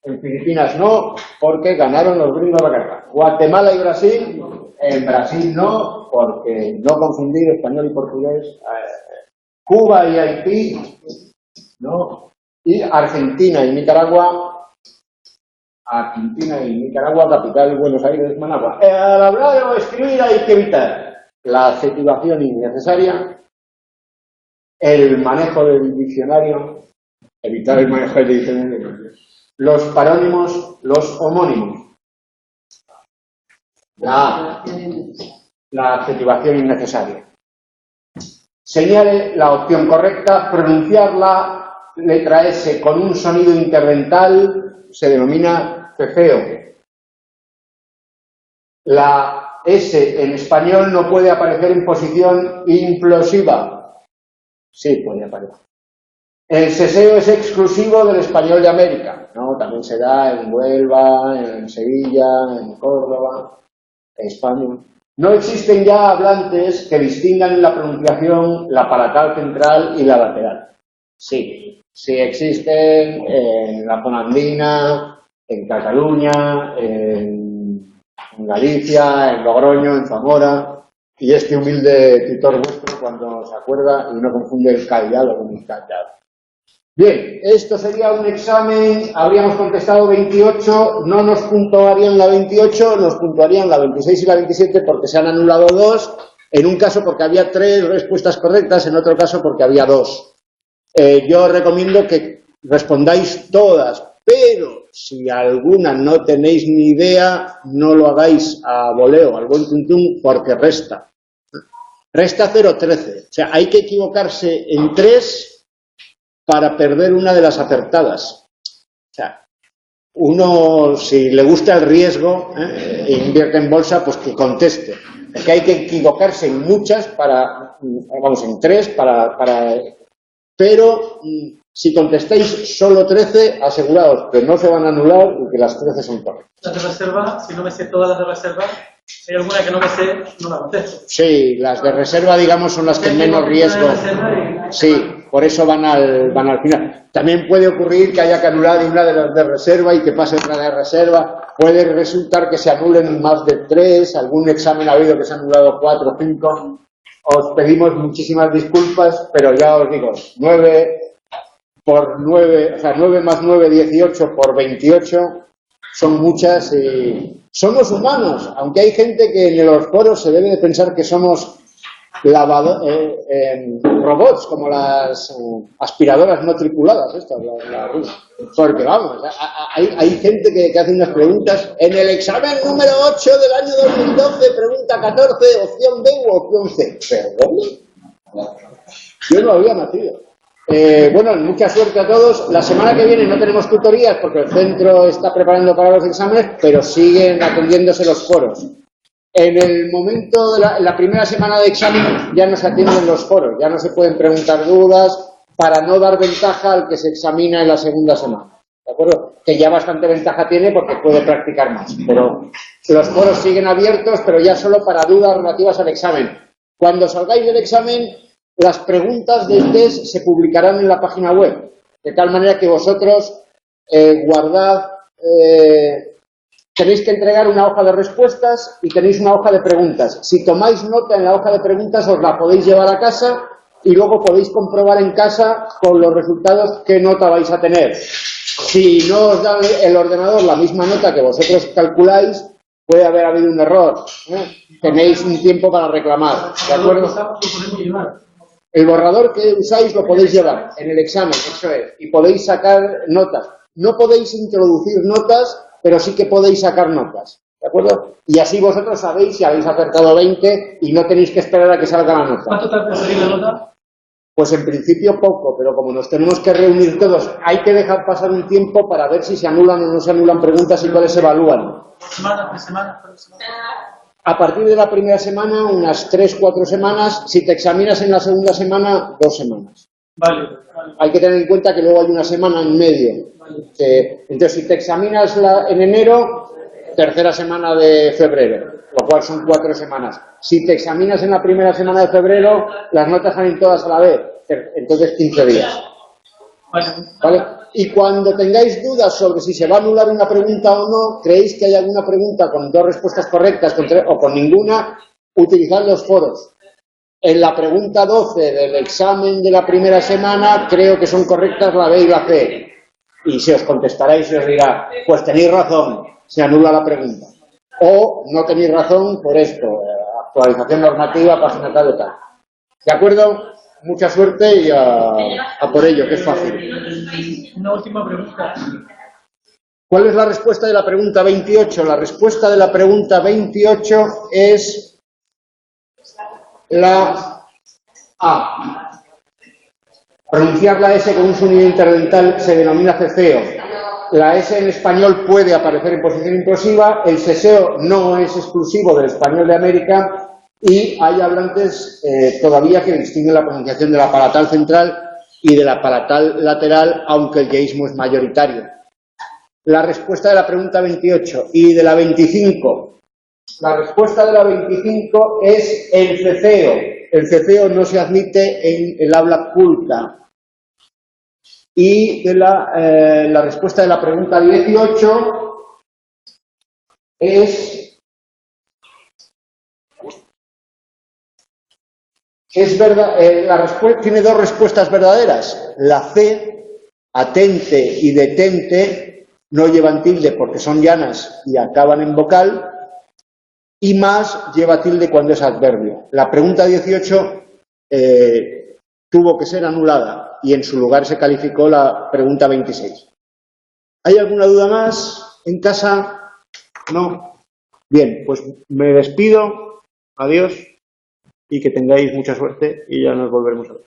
En Filipinas no, porque ganaron los gringos la guerra. Guatemala y Brasil, en Brasil no, porque no confundir español y portugués. Cuba y Haití, no. Y Argentina y Nicaragua, capital Buenos Aires, Managua. Al hablar o escribir hay que evitar la adjetivación innecesaria, el manejo del diccionario, evitar el manejo del diccionario. Los parónimos, los homónimos. La adjetivación innecesaria. Señale la opción correcta. Pronunciar la letra S con un sonido interdental se denomina cefeo. La S en español no puede aparecer en posición implosiva. Sí, puede aparecer. El seseo es exclusivo del español de América, ¿no? También se da en Huelva, en Sevilla, en Córdoba, en España. No existen ya hablantes que distingan en la pronunciación la palatal central y la lateral. Sí existen en la zona andina, en Cataluña, en Galicia, en Logroño, en Zamora. y este humilde tutor vuestro cuando se acuerda y no confunde el callado con el callado. Bien, esto sería un examen, habríamos contestado 28, no nos puntuarían la 28, nos puntuarían la 26 y la 27 porque se han anulado 2, en un caso porque había 3 respuestas correctas, en otro caso porque había 2. Yo os recomiendo que respondáis todas, pero si alguna no tenéis ni idea, no lo hagáis a voleo, al buen tuntum, porque resta. Resta 0,13, o sea, hay que equivocarse en 3 para perder una de las acertadas. O sea, uno, si le gusta el riesgo, e invierte en bolsa, pues que conteste. Porque hay que equivocarse en muchas para, vamos, en 3 pero si contestáis solo 13, aseguraos que no se van a anular y que las 13 son correctas. Las de reserva, si no me sé todas las de reserva, si hay alguna que no me sé, no la contesto. Sí, las de reserva, digamos, son las que menos riesgo. Sí, por eso van al final. También puede ocurrir que haya que anular una de las de reserva y que pase otra de reserva. Puede resultar que se anulen más de 3, algún examen ha habido que se ha anulado 4 o 5. Os pedimos muchísimas disculpas, pero ya os digo, 9 por 9, o sea, 9 más 9, 18 por 28, son muchas y somos humanos, aunque hay gente que en los foros se debe de pensar que somos robots, como las aspiradoras no tripuladas, estas, porque vamos, hay gente que hace unas preguntas. En el examen número 8 del año 2012, pregunta 14, opción B u opción C. ¿Perdón? Yo no había nacido. Bueno, mucha suerte a todos. La semana que viene no tenemos tutorías porque el centro está preparando para los exámenes, pero siguen atendiéndose los foros. En el momento de la primera semana de examen ya no se atienden los foros, ya no se pueden preguntar dudas para no dar ventaja al que se examina en la segunda semana. ¿De acuerdo? Que ya bastante ventaja tiene porque puede practicar más. Pero los foros siguen abiertos, pero ya solo para dudas relativas al examen. Cuando salgáis del examen, las preguntas del test se publicarán en la página web, de tal manera que vosotros guardad, tenéis que entregar una hoja de respuestas y tenéis una hoja de preguntas. Si tomáis nota en la hoja de preguntas, os la podéis llevar a casa y luego podéis comprobar en casa con los resultados qué nota vais a tener. Si no os da el ordenador la misma nota que vosotros calculáis, puede haber habido un error. Tenéis un tiempo para reclamar. ¿De acuerdo? El borrador que usáis lo podéis llevar en el examen, eso es, y podéis sacar notas. No podéis introducir notas, pero sí que podéis sacar notas, ¿de acuerdo? Y así vosotros sabéis si habéis acertado 20 y no tenéis que esperar a que salga la nota. ¿Cuánto tarda en salir la nota? Pues en principio poco, pero como nos tenemos que reunir todos, hay que dejar pasar un tiempo para ver si se anulan o no se anulan preguntas y cuáles se evalúan. ¿Semanas, 3 semanas? A partir de la primera semana, unas 3-4 semanas. Si te examinas en la segunda semana, 2 semanas. Vale. Hay que tener en cuenta que luego hay una semana en medio. Entonces, si te examinas en enero, tercera semana de febrero, lo cual son 4 semanas. Si te examinas en la primera semana de febrero, las notas salen todas a la vez, entonces 15 días. ¿Vale? Y cuando tengáis dudas sobre si se va a anular una pregunta o no, creéis que hay alguna pregunta con 2 respuestas correctas o con ninguna, utilizad los foros. En la pregunta 12 del examen de la primera semana, creo que son correctas la B y la C. Y se os contestará y se os dirá, pues tenéis razón, se anula la pregunta. O no tenéis razón por esto, actualización normativa, página tal y tal. ¿De acuerdo? Mucha suerte y a por ello, que es fácil. Una última pregunta. ¿Cuál es la respuesta de la pregunta 28? La respuesta de la pregunta 28 es la A. Pronunciar la S con un sonido interdental se denomina ceseo. La S en español puede aparecer en posición implosiva. El ceseo no es exclusivo del español de América y hay hablantes todavía que distinguen la pronunciación de la palatal central y de la palatal lateral, aunque el yeísmo es mayoritario. La respuesta de la pregunta 28 y de la 25. La respuesta de la 25 es el ceceo. El ceceo no se admite en el habla culta. Y de la respuesta de la pregunta 18 es Es verdad, tiene dos respuestas verdaderas. La C, atente y detente, no llevan tilde porque son llanas y acaban en vocal, y más lleva tilde cuando es adverbio. La pregunta 18 tuvo que ser anulada y en su lugar se calificó la pregunta 26. ¿Hay alguna duda más en casa? ¿No? Bien, pues me despido. Adiós. Y que tengáis mucha suerte y ya nos volveremos a ver.